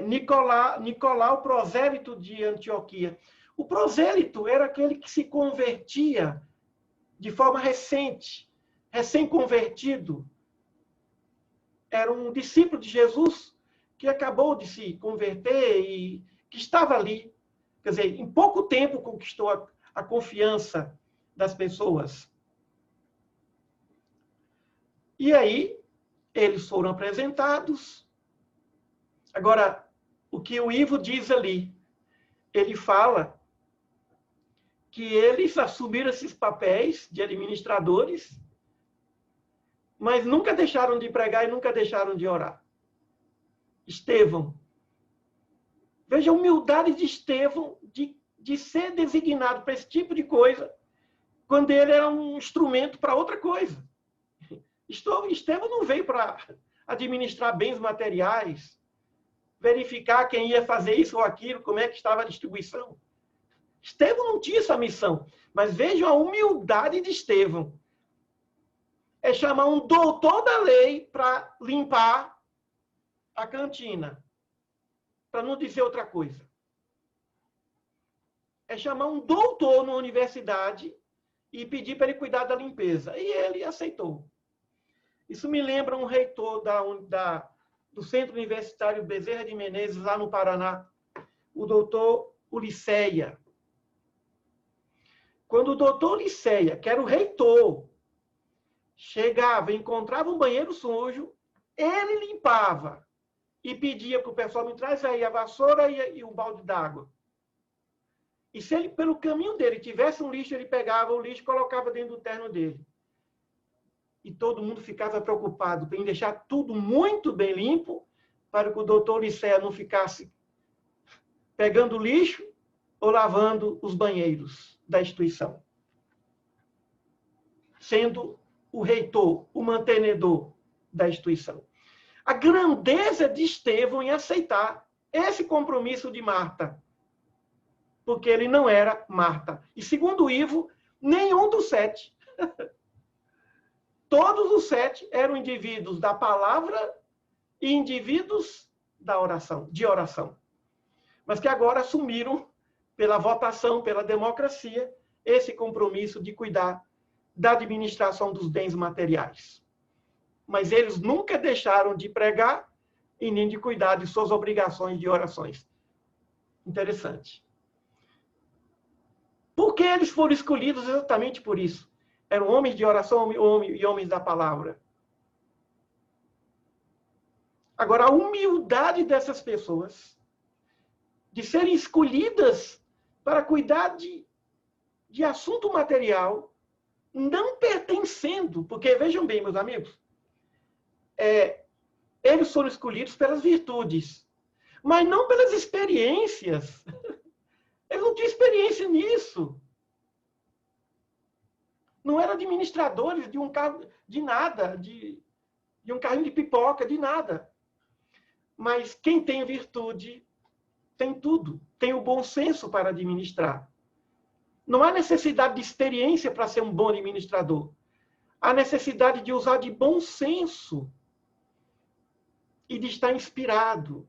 Nicolau, prosélito de Antioquia. O prosélito era aquele que se convertia de forma recente, recém-convertido. Era um discípulo de Jesus que acabou de se converter e que estava ali. Quer dizer, em pouco tempo conquistou a confiança das pessoas. E aí, eles foram apresentados. Agora, o que o Ivo diz ali, ele fala que eles assumiram esses papéis de administradores, mas nunca deixaram de pregar e nunca deixaram de orar. Estevão. Veja a humildade de Estevão de ser designado para esse tipo de coisa, quando ele era um instrumento para outra coisa. Estevão não veio para administrar bens materiais, verificar quem ia fazer isso ou aquilo, como é que estava a distribuição. Estevão não tinha essa missão. Mas vejam a humildade de Estevão. É chamar um doutor da lei para limpar a cantina, para não dizer outra coisa. É chamar um doutor na universidade e pedir para ele cuidar da limpeza. E ele aceitou. Isso me lembra um reitor do Centro Universitário Bezerra de Menezes, lá no Paraná, o doutor Ulisseia. Quando o doutor Ulisseia, que era o reitor, chegava, encontrava um banheiro sujo, ele limpava e pedia para o pessoal, me traz aí a vassoura e o balde d'água. E se ele, pelo caminho dele, tivesse um lixo, ele pegava o lixo e colocava dentro do terno dele. E todo mundo ficava preocupado em deixar tudo muito bem limpo, para que o doutor Licea não ficasse pegando lixo ou lavando os banheiros da instituição. Sendo o reitor, o mantenedor da instituição. A grandeza de Estevão em aceitar esse compromisso de Marta. Porque ele não era Marta. E segundo Ivo, nenhum dos 7. Todos os 7 eram indivíduos da palavra e indivíduos da oração, de oração. Mas que agora assumiram, pela votação, pela democracia, esse compromisso de cuidar da administração dos bens materiais. Mas eles nunca deixaram de pregar e nem de cuidar de suas obrigações de orações. Interessante. Por que eles foram escolhidos exatamente por isso? Eram homens de oração e homens da palavra. Agora, a humildade dessas pessoas de serem escolhidas para cuidar de assunto material, não pertencendo, porque, vejam bem, meus amigos, eles foram escolhidos pelas virtudes, mas não pelas experiências. Eles não tinham experiência nisso. Não eram administradores de um carro, de nada, de um carrinho de pipoca, de nada. Mas quem tem virtude tem tudo. Tem o bom senso para administrar. Não há necessidade de experiência para ser um bom administrador. Há necessidade de usar de bom senso e de estar inspirado.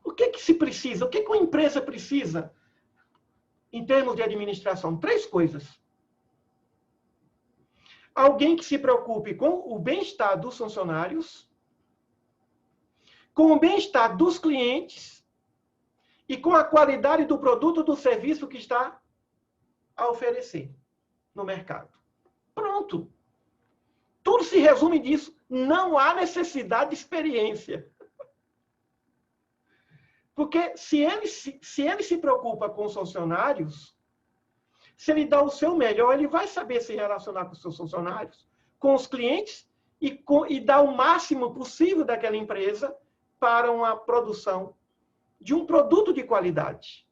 O que se precisa? O que uma empresa precisa em termos de administração? 3 coisas. Alguém que se preocupe com o bem-estar dos funcionários, com o bem-estar dos clientes e com a qualidade do produto ou do serviço que está a oferecer no mercado. Pronto. Tudo se resume disso. Não há necessidade de experiência. Porque se ele se preocupa com os funcionários, se ele dá o seu melhor, ele vai saber se relacionar com os seus funcionários, com os clientes e dar o máximo possível daquela empresa para uma produção de um produto de qualidade.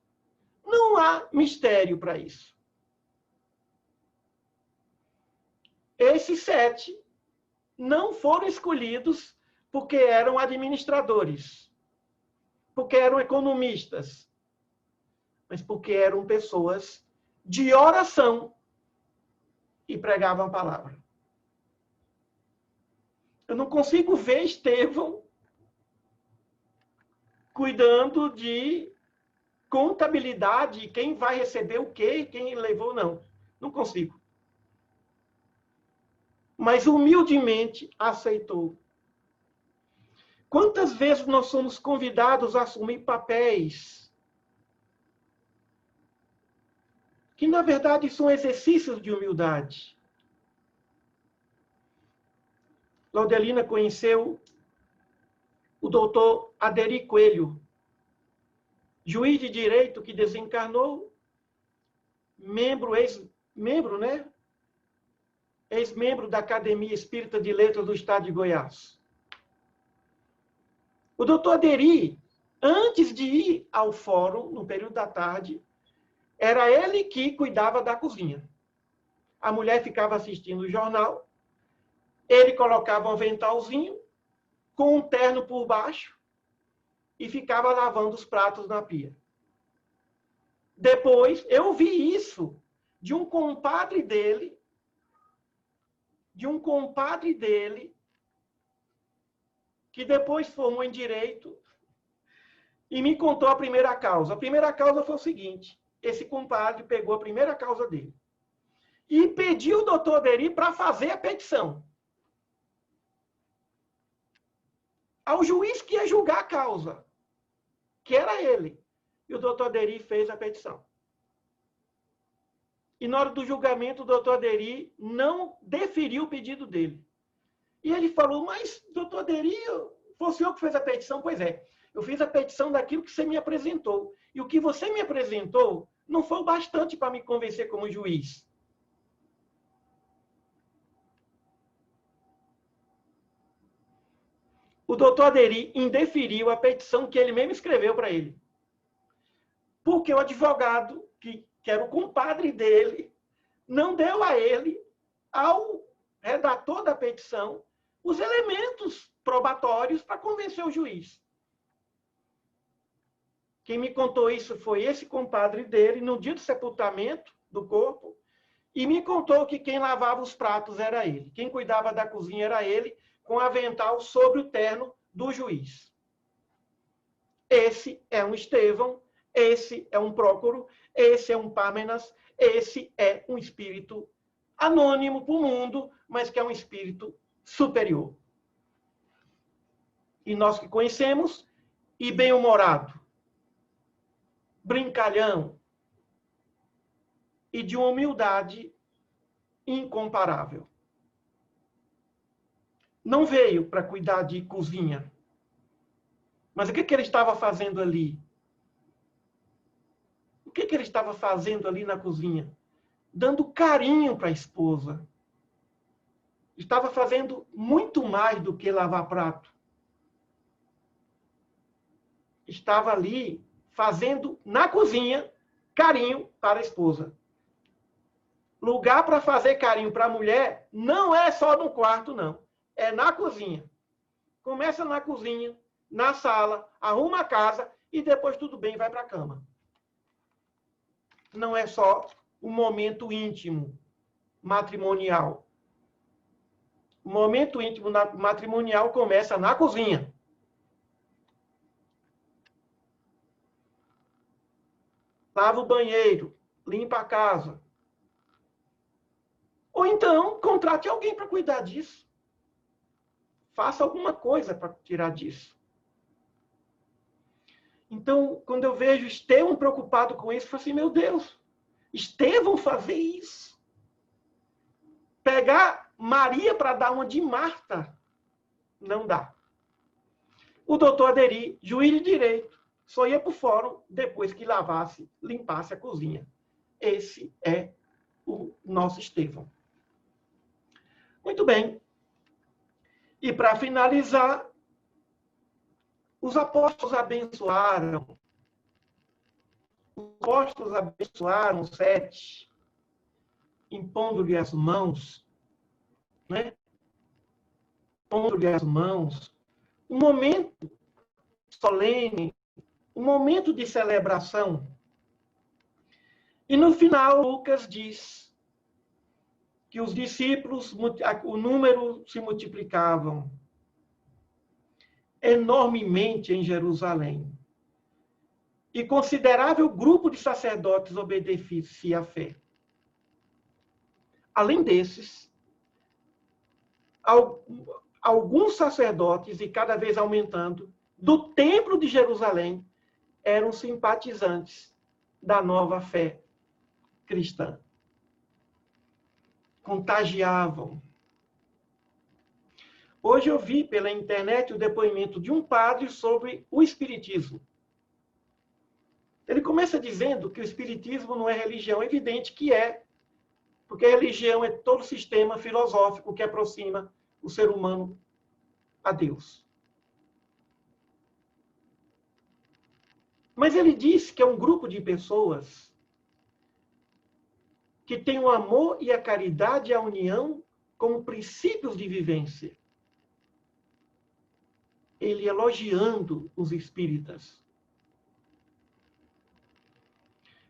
Não há mistério para isso. Esses 7 não foram escolhidos porque eram administradores, porque eram economistas, mas porque eram pessoas de oração e pregavam a palavra. Eu não consigo ver Estevão cuidando de contabilidade, quem vai receber o quê, quem levou, não. Não consigo. Mas humildemente aceitou. Quantas vezes nós somos convidados a assumir papéis que, na verdade, são exercícios de humildade? Laudelina conheceu o doutor Aderi Coelho, juiz de direito que desencarnou, ex-membro da Academia Espírita de Letras do Estado de Goiás. O doutor Aderi, antes de ir ao fórum, no período da tarde, era ele que cuidava da cozinha. A mulher ficava assistindo o jornal, ele colocava um aventalzinho, com um terno por baixo, e ficava lavando os pratos na pia. Depois, eu vi isso de um compadre dele, que depois formou em direito e me contou a primeira causa. A primeira causa foi o seguinte: esse compadre pegou a primeira causa dele e pediu o doutor Aderi para fazer a petição ao juiz que ia julgar a causa, que era ele. E o doutor Aderi fez a petição. E na hora do julgamento, o doutor Aderi não deferiu o pedido dele. E ele falou: mas, doutor Aderi, foi o senhor que fez a petição? Pois é. Eu fiz a petição daquilo que você me apresentou. E o que você me apresentou não foi o bastante para me convencer como juiz. O doutor Aderi indeferiu a petição que ele mesmo escreveu para ele. Porque o advogado, que era o compadre dele, não deu a ele, ao redator da petição, os elementos probatórios para convencer o juiz. Quem me contou isso foi esse compadre dele, no dia do sepultamento do corpo, e me contou que quem lavava os pratos era ele. Quem cuidava da cozinha era ele, com avental sobre o terno do juiz. Esse é um Estevão, esse é um Prócoro, esse é um Pármenas, esse é um espírito anônimo para o mundo, mas que é um espírito superior. E nós que conhecemos, e bem-humorado, brincalhão, e de uma humildade incomparável. Não veio para cuidar de cozinha. Mas o que ele estava fazendo ali? O que ele estava fazendo ali na cozinha? Dando carinho para a esposa. Estava fazendo muito mais do que lavar prato. Estava ali fazendo, na cozinha, carinho para a esposa. Lugar para fazer carinho para a mulher não é só no quarto, não. É na cozinha. Começa na cozinha, na sala, arruma a casa e depois tudo bem, vai para a cama. Não é só o momento íntimo matrimonial. O momento íntimo matrimonial começa na cozinha. Lava o banheiro, limpa a casa. Ou então, contrate alguém para cuidar disso. Faça alguma coisa para tirar disso. Então, quando eu vejo Estevão preocupado com isso, eu falo assim, meu Deus, Estevão fazer isso? Pegar Maria para dar uma de Marta? Não dá. O doutor Aderi, juiz de direito, só ia para o fórum depois que lavasse, limpasse a cozinha. Esse é o nosso Estevão. Muito bem. E para finalizar, os apóstolos abençoaram. Os apóstolos abençoaram os 7, impondo-lhe as mãos, né? Impondo-lhe as mãos. Um momento solene, um momento de celebração. E no final, Lucas diz que os discípulos, o número se multiplicavam enormemente em Jerusalém. E considerável grupo de sacerdotes obedecia à fé. Além desses, alguns sacerdotes, e cada vez aumentando, do templo de Jerusalém, eram simpatizantes da nova fé cristã. Contagiavam. Hoje eu vi pela internet o depoimento de um padre sobre o espiritismo. Ele começa dizendo que o espiritismo não é religião. É evidente que é, porque a religião é todo sistema filosófico que aproxima o ser humano a Deus. Mas ele diz que é um grupo de pessoas que tem o amor e a caridade e a união como princípios de vivência. Ele elogiando os espíritas.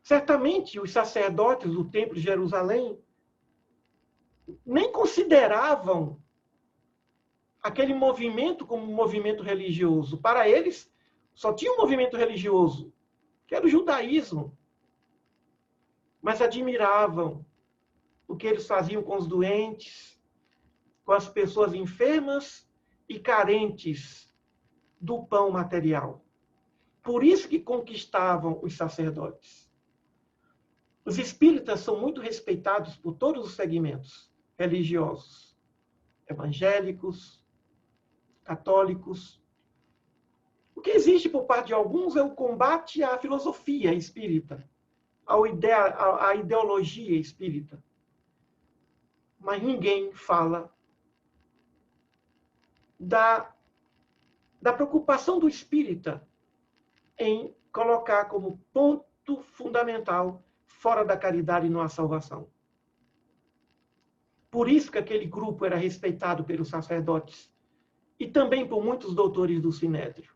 Certamente, os sacerdotes do Templo de Jerusalém nem consideravam aquele movimento como um movimento religioso. Para eles, só tinha um movimento religioso, que era o judaísmo. Mas admiravam o que eles faziam com os doentes, com as pessoas enfermas e carentes do pão material. Por isso que conquistavam os sacerdotes. Os espíritas são muito respeitados por todos os segmentos religiosos, evangélicos, católicos. O que existe por parte de alguns é o combate à filosofia espírita, à ideologia espírita. Mas ninguém fala da preocupação do espírita em colocar como ponto fundamental, fora da caridade não há salvação. Por isso que aquele grupo era respeitado pelos sacerdotes e também por muitos doutores do Sinédrio.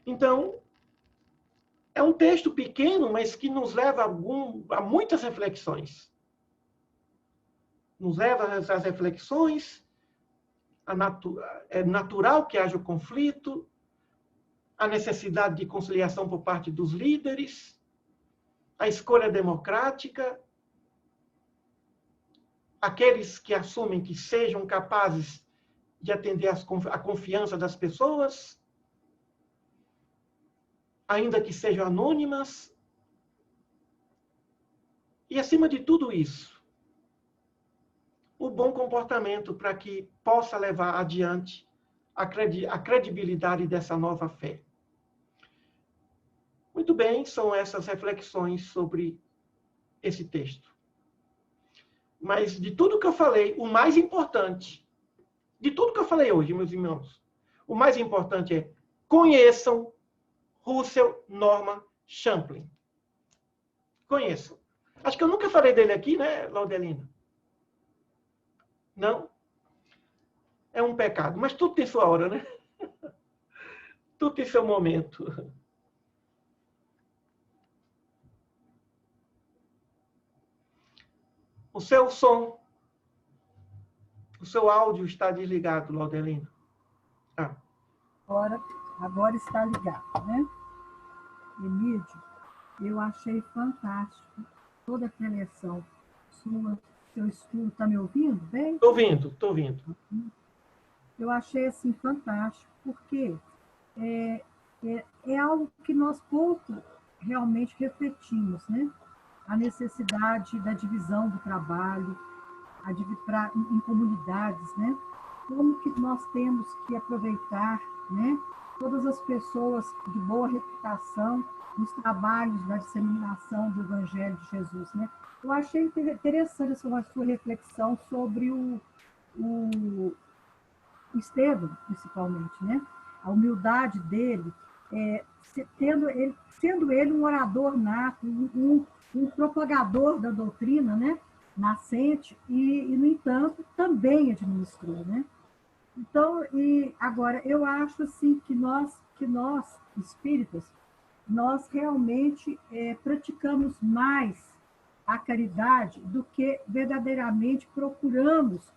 Então, é um texto pequeno, mas que nos leva a muitas reflexões. Nos leva às reflexões, é natural que haja o conflito, a necessidade de conciliação por parte dos líderes, a escolha democrática, aqueles que assumem que sejam capazes de atender a confiança das pessoas, ainda que sejam anônimas. E, acima de tudo isso, o bom comportamento para que possa levar adiante a credibilidade dessa nova fé. Muito bem, são essas reflexões sobre esse texto. Mas de tudo que eu falei, o mais importante, de tudo que eu falei hoje, meus irmãos, o mais importante é: conheçam Russell Norman Champlin. Conheçam. Acho que eu nunca falei dele aqui, né, Laudelina? Não? É um pecado. Mas tudo tem sua hora, né? Tudo tem seu momento. O seu som, o seu áudio está desligado, Laudelina. Ah. Agora está ligado, né? Emílio, eu achei fantástico toda a preleção sua, seu estudo. Está me ouvindo bem? Estou ouvindo. Eu achei assim fantástico, porque é algo que nós pouco realmente refletimos, né? A necessidade da divisão do trabalho, em comunidades, né? Como que nós temos que aproveitar, né, todas as pessoas de boa reputação nos trabalhos da disseminação do Evangelho de Jesus, né? Eu achei interessante a sua reflexão sobre o Estevão, principalmente, né? A humildade dele, sendo ele um orador nato, um propagador da doutrina, né, nascente, e, no entanto, também administrou, né? Então, agora, eu acho assim, que nós espíritas, nós realmente praticamos mais a caridade do que verdadeiramente procuramos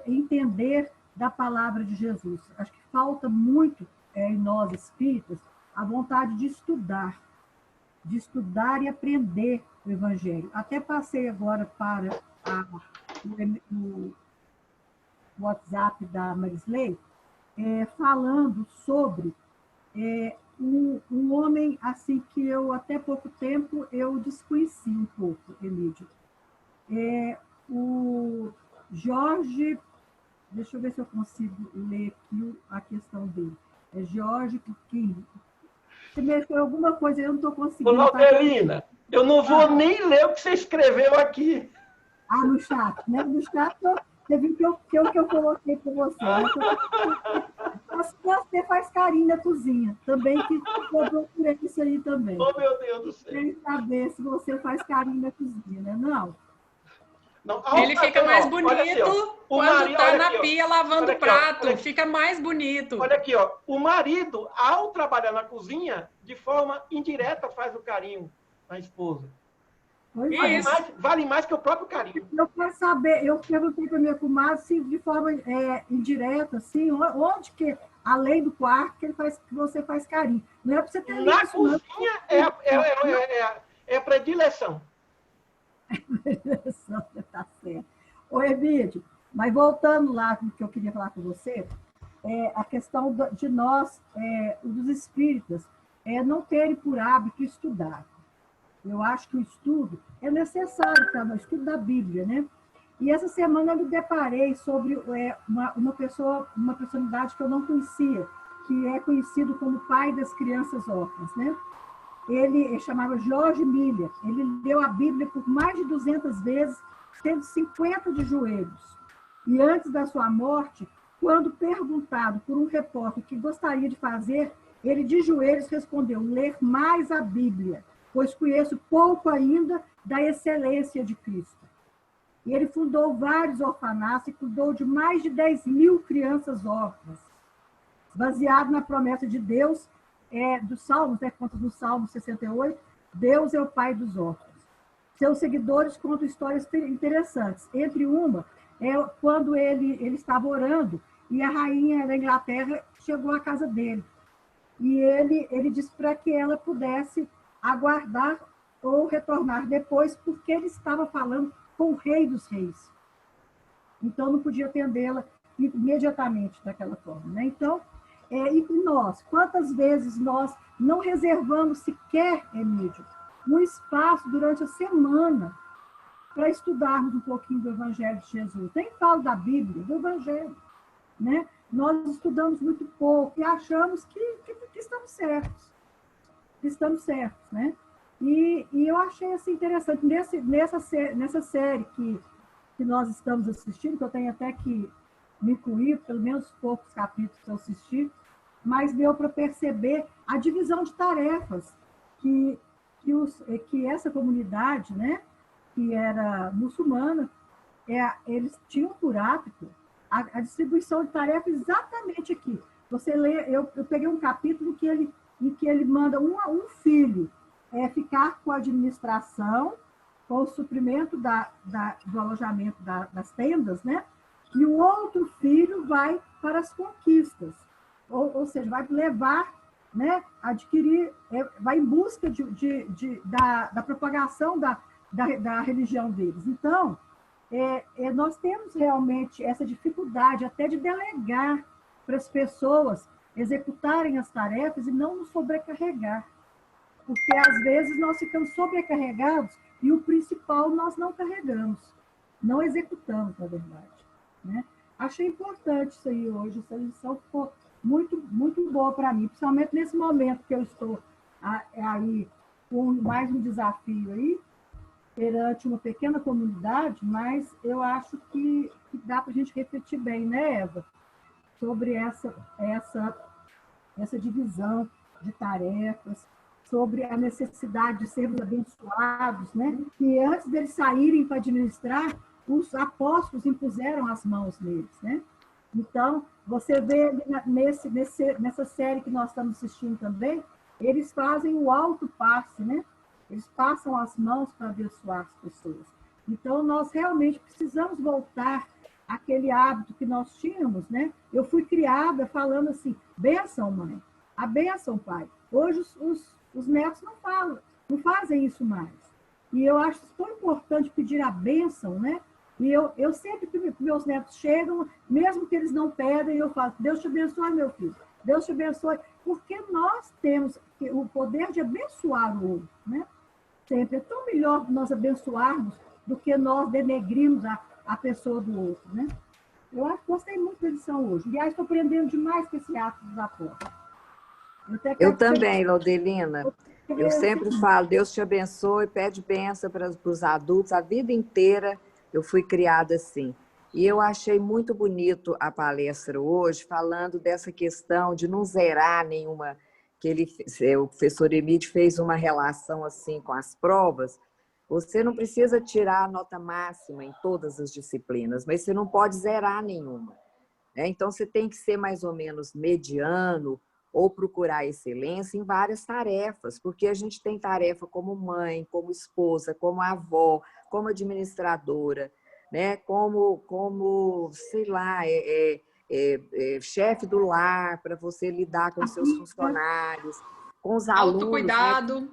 entender da palavra de Jesus. Acho que falta muito em nós espíritas a vontade de estudar e aprender o Evangelho. Até passei agora para o WhatsApp da Marisley, falando sobre um homem assim que eu até pouco tempo eu desconheci um pouco, Emílio. O Jorge, deixa eu ver se eu consigo ler aqui a questão dele. É Jorge King. Se mexeu alguma coisa, eu não estou conseguindo. Ô, Laudelina, eu não vou nem ler o que você escreveu aqui. No chat, né? No chat você viu que eu coloquei para você. Mas você faz carinho na cozinha. Também que eu procurei isso aí também. Oh, meu Deus do céu. Quero saber se você faz carinho na cozinha, né? Não. Ele fica mais bonito quando está na pia lavando o prato. Fica mais bonito. Olha aqui, ó. O marido, ao trabalhar na cozinha, de forma indireta, faz o carinho na esposa. Vale mais que o próprio carinho. Eu quero saber, eu perguntei para minha comadre se de forma indireta, assim, onde que, além do quarto, que você faz carinho. Não é para você ter na isso, cozinha é predileção. Tá certo. Ô, Emílio, mas voltando lá no que eu queria falar com você, a questão de nós, dos espíritas, não terem por hábito estudar. Eu acho que o estudo é necessário, tá? O estudo da Bíblia, né? E essa semana eu me deparei sobre uma personalidade que eu não conhecia, que é conhecido como pai das crianças órfãs, né? Ele chamava George Miller. Ele leu a Bíblia por mais de 200 vezes, tendo 50 de joelhos. E antes da sua morte, quando perguntado por um repórter o que gostaria de fazer, ele de joelhos respondeu: ler mais a Bíblia, pois conheço pouco ainda da excelência de Cristo. E ele fundou vários orfanatos e cuidou de mais de 10.000 crianças órfãs, baseado na promessa de Deus, dos Salmos, conta no Salmo 68, Deus é o pai dos órfãos. Seus seguidores contam histórias interessantes. Entre uma, quando ele estava orando e a rainha da Inglaterra chegou à casa dele. E ele disse para que ela pudesse aguardar ou retornar depois, porque ele estava falando com o rei dos reis. Então, não podia atendê-la imediatamente daquela forma, né? Então, e nós, quantas vezes nós não reservamos sequer, Emílio, um espaço durante a semana para estudarmos um pouquinho do Evangelho de Jesus? Nem falo da Bíblia, do Evangelho, né? Nós estudamos muito pouco e achamos que estamos certos. Estamos certos, né? E eu achei assim, interessante, nessa série que nós estamos assistindo, que eu tenho até que me incluir, pelo menos poucos capítulos que eu assisti, mas deu para perceber a divisão de tarefas que essa comunidade, né, que era muçulmana, eles tinham por hábito a distribuição de tarefas exatamente aqui. Você lê, eu peguei um capítulo em que ele manda um filho ficar com a administração, com o suprimento do alojamento das tendas, né? E o outro filho vai para as conquistas, ou seja, vai levar, né, adquirir, vai em busca da propagação da religião deles. Então, nós temos realmente essa dificuldade até de delegar para as pessoas executarem as tarefas e não nos sobrecarregar. Porque, às vezes, nós ficamos sobrecarregados e o principal nós não carregamos, não executamos, na verdade, né? Achei importante isso aí hoje, essa lição ficou muito, muito boa para mim, principalmente nesse momento que eu estou aí com mais um desafio aí, perante uma pequena comunidade, mas eu acho que dá para a gente refletir bem, né, Eva, sobre essa divisão de tarefas, sobre a necessidade de sermos abençoados, né? Que antes deles saírem para administrar, os apóstolos impuseram as mãos neles, né? Então, você vê nessa série que nós estamos assistindo também, eles fazem o alto passe, né? Eles passam as mãos para abençoar as pessoas. Então, nós realmente precisamos voltar àquele hábito que nós tínhamos, né? Eu fui criada falando assim, bênção, mãe, a bênção, pai. Hoje, os netos não fazem isso mais. E eu acho tão importante pedir a bênção, né? E eu sempre que meus netos chegam, mesmo que eles não pedem, eu falo, Deus te abençoe, meu filho. Deus te abençoe. Porque nós temos o poder de abençoar o outro, né? Sempre. É tão melhor nós abençoarmos do que nós denegrirmos a pessoa do outro, né? Eu gostei muito da lição hoje. Aliás, estou aprendendo demais com esse ato dos apóstolos. Eu também, Laudelina. Eu sempre falo, Deus te abençoe, pede bênção para os adultos. A vida inteira eu fui criada assim. E eu achei muito bonito a palestra hoje, falando dessa questão de não zerar nenhuma... o professor Emílio fez uma relação assim com as provas. Você não precisa tirar a nota máxima em todas as disciplinas, mas você não pode zerar nenhuma, né? Então, você tem que ser mais ou menos mediano ou procurar excelência em várias tarefas, porque a gente tem tarefa como mãe, como esposa, como avó, como administradora, né? Como sei lá, chefe do lar, para você lidar com seus funcionários, com os alunos. Autocuidado, né?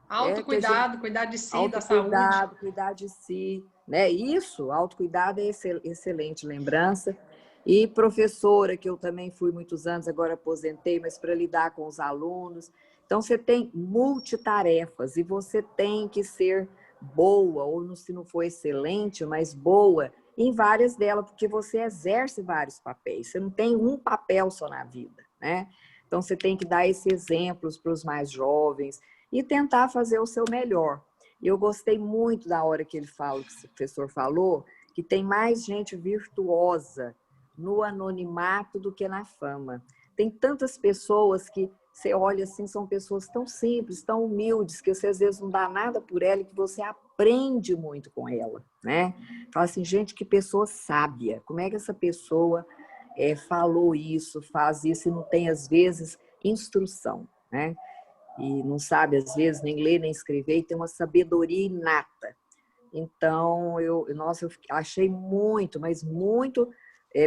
Autocuidado, cuidar de si, da saúde. Cuidar de si, né? Isso, autocuidado é excelente lembrança. E professora, que eu também fui muitos anos, agora aposentei, mas para lidar com os alunos. Então, você tem multitarefas e você tem que ser boa, ou se não for excelente, mas boa em várias delas, porque você exerce vários papéis. Você não tem um papel só na vida, né? Então, você tem que dar esses exemplos para os mais jovens e tentar fazer o seu melhor. E eu gostei muito da hora que ele fala, que o professor falou, que tem mais gente virtuosa no anonimato do que na fama. Tem tantas pessoas que você olha assim, são pessoas tão simples, tão humildes, que você às vezes não dá nada por ela e que você aprende muito com ela, né? Fala assim, gente, que pessoa sábia. Como é que essa pessoa falou isso, faz isso e não tem, às vezes, instrução, né? E não sabe, às vezes, nem ler, nem escrever, e tem uma sabedoria inata. Então, eu achei muito, mas muito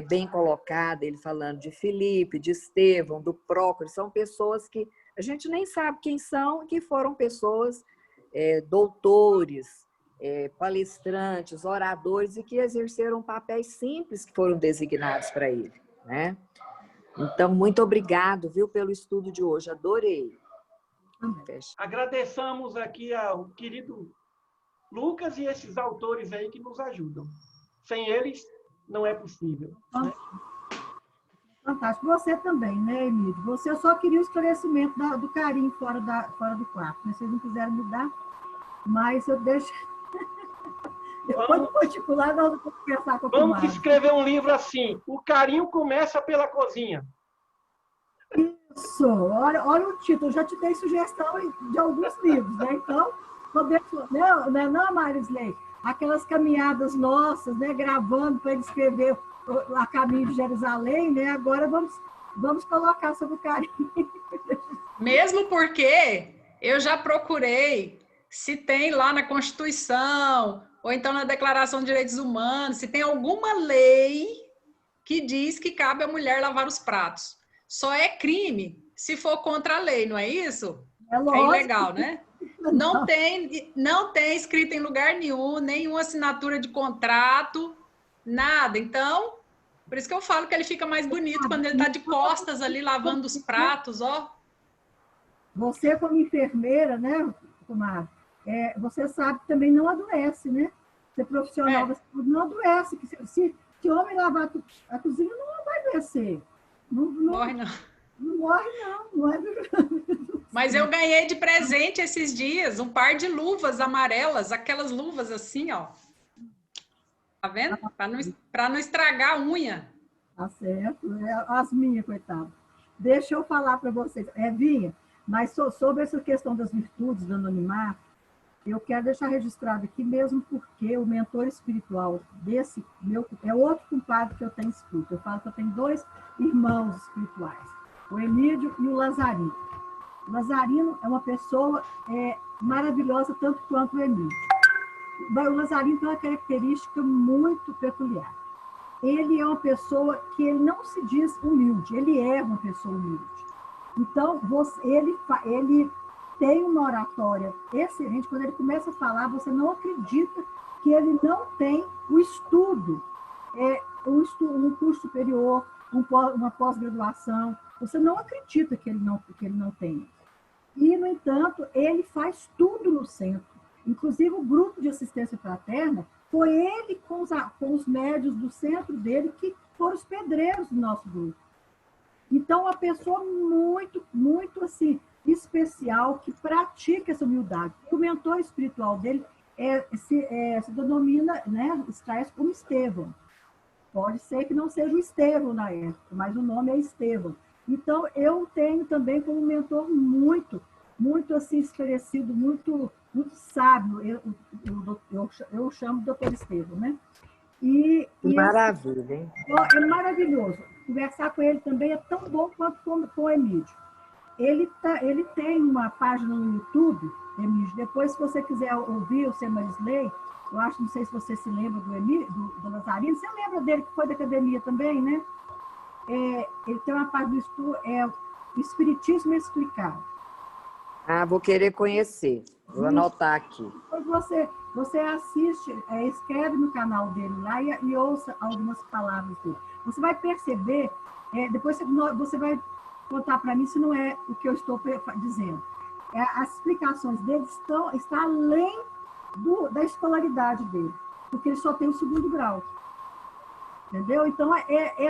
bem colocado, ele falando de Felipe, de Estevão, do Prócoro, são pessoas que a gente nem sabe quem são, que foram pessoas doutores, palestrantes, oradores, e que exerceram papéis simples que foram designados para ele, né? Então, muito obrigado, viu, pelo estudo de hoje, adorei. Agradeçamos aqui ao querido Lucas e esses autores aí que nos ajudam. Sem eles, não é possível. Né? Fantástico. Você também, né, Emílio? Você só queria o esclarecimento do carinho fora do quarto. Né? Vocês não quiseram me dar, mas eu deixo... Depois, no particular, nós vamos conversar com a Vamos escrever um livro assim, O Carinho Começa pela Cozinha. Isso, olha o título, já te dei sugestão de alguns livros, né? Então, não, Marisley, aquelas caminhadas nossas, né? Gravando para ele escrever a caminho de Jerusalém, né? Agora vamos colocar sobre o carinho. Mesmo porque eu já procurei se tem lá na Constituição, ou então na Declaração de Direitos Humanos, se tem alguma lei que diz que cabe à mulher lavar os pratos. Só é crime se for contra a lei, não é isso? É ilegal, né? Não tem escrito em lugar nenhum, nenhuma assinatura de contrato, nada. Então, por isso que eu falo que ele fica mais bonito quando ele está de costas ali lavando os pratos, ó. Você, como enfermeira, né, Kumar, você sabe que também não adoece, né? Você profissional da saúde não adoece. Se homem lavar a cozinha, não vai adoecer. Não morre, não. Não morre, não é verdade. Mas eu ganhei de presente esses dias um par de luvas amarelas, aquelas luvas assim, ó. Tá vendo? Para não estragar a unha. Tá certo. As minhas, coitada. Deixa eu falar para vocês. Vinha, mas sobre essa questão das virtudes do anonimato, eu quero deixar registrado aqui mesmo porque o mentor espiritual desse meu é outro compadre que eu tenho escrito. Eu falo que eu tenho 2 irmãos espirituais, o Emílio e o Lazarino. O Lazarino é uma pessoa maravilhosa tanto quanto o Emílio. O Lazarino tem uma característica muito peculiar. Ele é uma pessoa que ele não se diz humilde, ele é uma pessoa humilde. Então, ele tem uma oratória excelente. Quando ele começa a falar, você não acredita que ele não tem o estudo, um curso superior, uma pós-graduação. Você não acredita que ele não tem. E, no entanto, ele faz tudo no centro. Inclusive, o grupo de assistência fraterna foi ele com os médios do centro dele que foram os pedreiros do nosso grupo. Então, uma pessoa muito, muito assim, especial, que pratica essa humildade. O mentor espiritual dele se denomina, né, extrai como Estevão. Pode ser que não seja o Estevão na época, mas o nome é Estevão. Então, eu tenho também como mentor muito, muito assim, esclarecido, muito, muito sábio. Eu chamo de doutor Estevão, né? Maravilha, hein? É maravilhoso. Conversar com ele também é tão bom quanto com o Emílio. Ele tem uma página no YouTube, Emílio. Depois, se você quiser ouvir o Seu Marisley, eu acho, não sei se você se lembra do Lazarino. Você lembra dele que foi da academia também, né? Ele tem uma página do Espiritismo Explicado. Vou querer conhecer. Vou anotar aqui. Depois você assiste, escreve no canal dele lá e ouça algumas palavras dele. Você vai perceber, depois você vai contar para mim se não é o que eu estou dizendo. As explicações dele estão além da escolaridade dele, porque ele só tem o 2º grau. Entendeu? Então,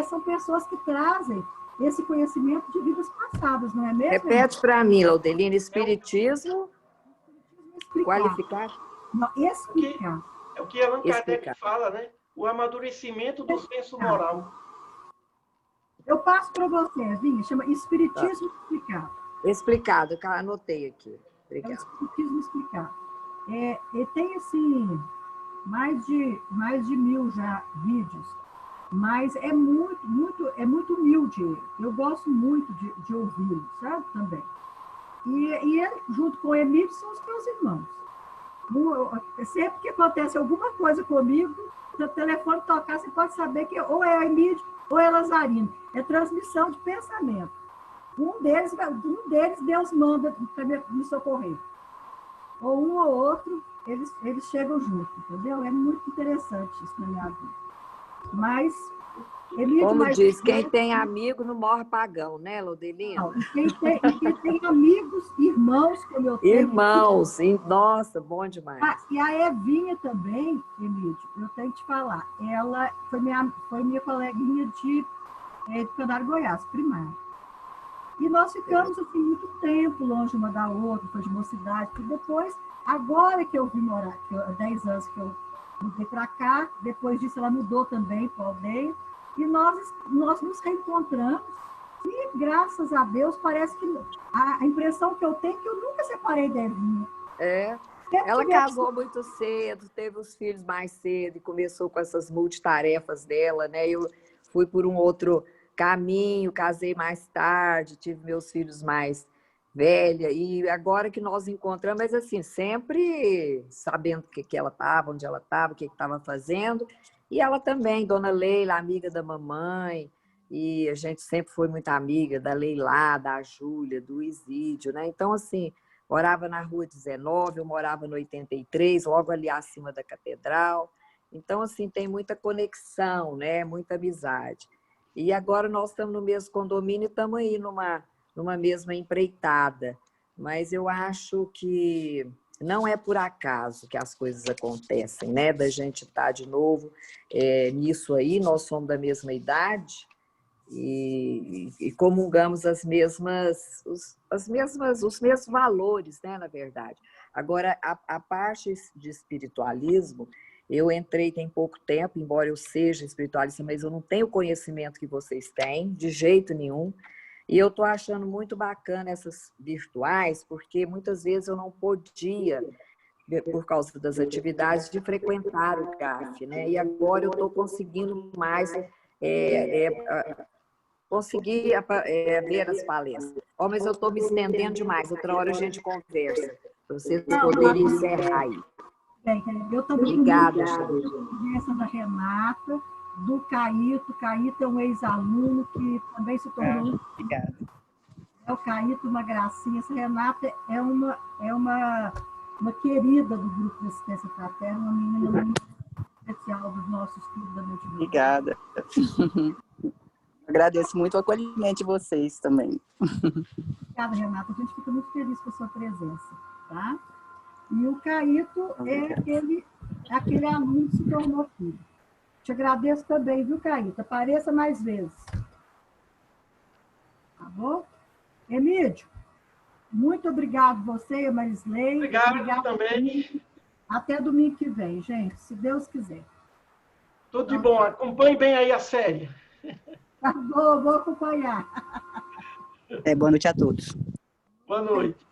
são pessoas que trazem esse conhecimento de vidas passadas, não é mesmo? Repete para mim, Laudelina, espiritismo qualificar? Não, explicar. É o que Allan Kardec fala, né? O amadurecimento do senso moral. Eu passo para você, Vinha, chama Espiritismo Explicado. Explicado, que eu anotei aqui. Obrigada. É o Espiritismo Explicado. E tem, assim, mais de 1000 já vídeos, mas é muito humilde. Eu gosto muito de ouvi-lo, sabe? Também. E ele, junto com o Emílio, são os meus irmãos. Sempre que acontece alguma coisa comigo, se o telefone tocar, você pode saber que ou é Emílio ou é Lazarino. É transmissão de pensamento. Um deles Deus manda para me socorrer. Ou um ou outro, eles chegam juntos, entendeu? É muito interessante isso na minha vida. Mas, Emílio, como diz, quem tem amigo não morre pagão, né, Laudelina? Não, quem tem amigos, irmãos, como eu tenho. Irmãos, nossa, bom demais. E a Evinha também, Emílio, eu tenho que te falar, ela foi minha coleguinha de Canário Goiás, primário. E nós ficamos assim, muito tempo longe uma da outra, foi de mocidade, e depois, agora que eu vim morar, há 10 anos que eu mudei para cá, depois disso ela mudou também para a aldeia, e nós nos reencontramos, e graças a Deus, parece que a impressão que eu tenho é que eu nunca separei da Evinha. Ela casou muito cedo, teve os filhos mais cedo e começou com essas multitarefas dela, né? Eu fui por um outro caminho, casei mais tarde, tive meus filhos mais velha, e agora que nós encontramos, mas assim, sempre sabendo o que ela estava, onde ela estava, o que estava fazendo, e ela também, Dona Leila, amiga da mamãe, e a gente sempre foi muito amiga da Leila, da Júlia, do Isídio, né? Então, assim, morava na Rua 19, eu morava no 83, logo ali acima da Catedral, então, assim, tem muita conexão, né? Muita amizade. E agora nós estamos no mesmo condomínio e estamos aí numa mesma empreitada. Mas eu acho que não é por acaso que as coisas acontecem, né? Da gente estar de novo nisso aí, nós somos da mesma idade e comungamos os mesmos valores, né? Na verdade. Agora, a parte de espiritualismo, eu entrei tem pouco tempo, embora eu seja espiritualista, mas eu não tenho o conhecimento que vocês têm, de jeito nenhum. E eu estou achando muito bacana essas virtuais, porque muitas vezes eu não podia, por causa das atividades, de frequentar o CAF, né? E agora eu estou conseguindo mais ver as palestras. Mas eu estou me estendendo demais, outra hora a gente conversa, para vocês poderem encerrar aí. Eu também. Obrigada, conversa da Renata, do Caíto. Caíto é um ex-aluno que também se tornou. Obrigada. O Caíto, uma gracinha. Essa Renata é uma querida do Grupo de Assistência Fraterna, uma menina muito especial dos nossos filhos da Noite. Obrigada. Agradeço muito o acolhimento de vocês também. Obrigada, Renata. A gente fica muito feliz com a sua presença, tá? E o Caíto é aquele aluno que se tornou filho. Te agradeço também, viu, Caíto? Apareça mais vezes. Tá bom? Emílio, muito obrigado você, Marisley. Obrigado também. Até domingo que vem, gente, se Deus quiser. Tudo de bom. Acompanhe bem aí a série. Tá bom, vou acompanhar. Boa noite a todos. Boa noite.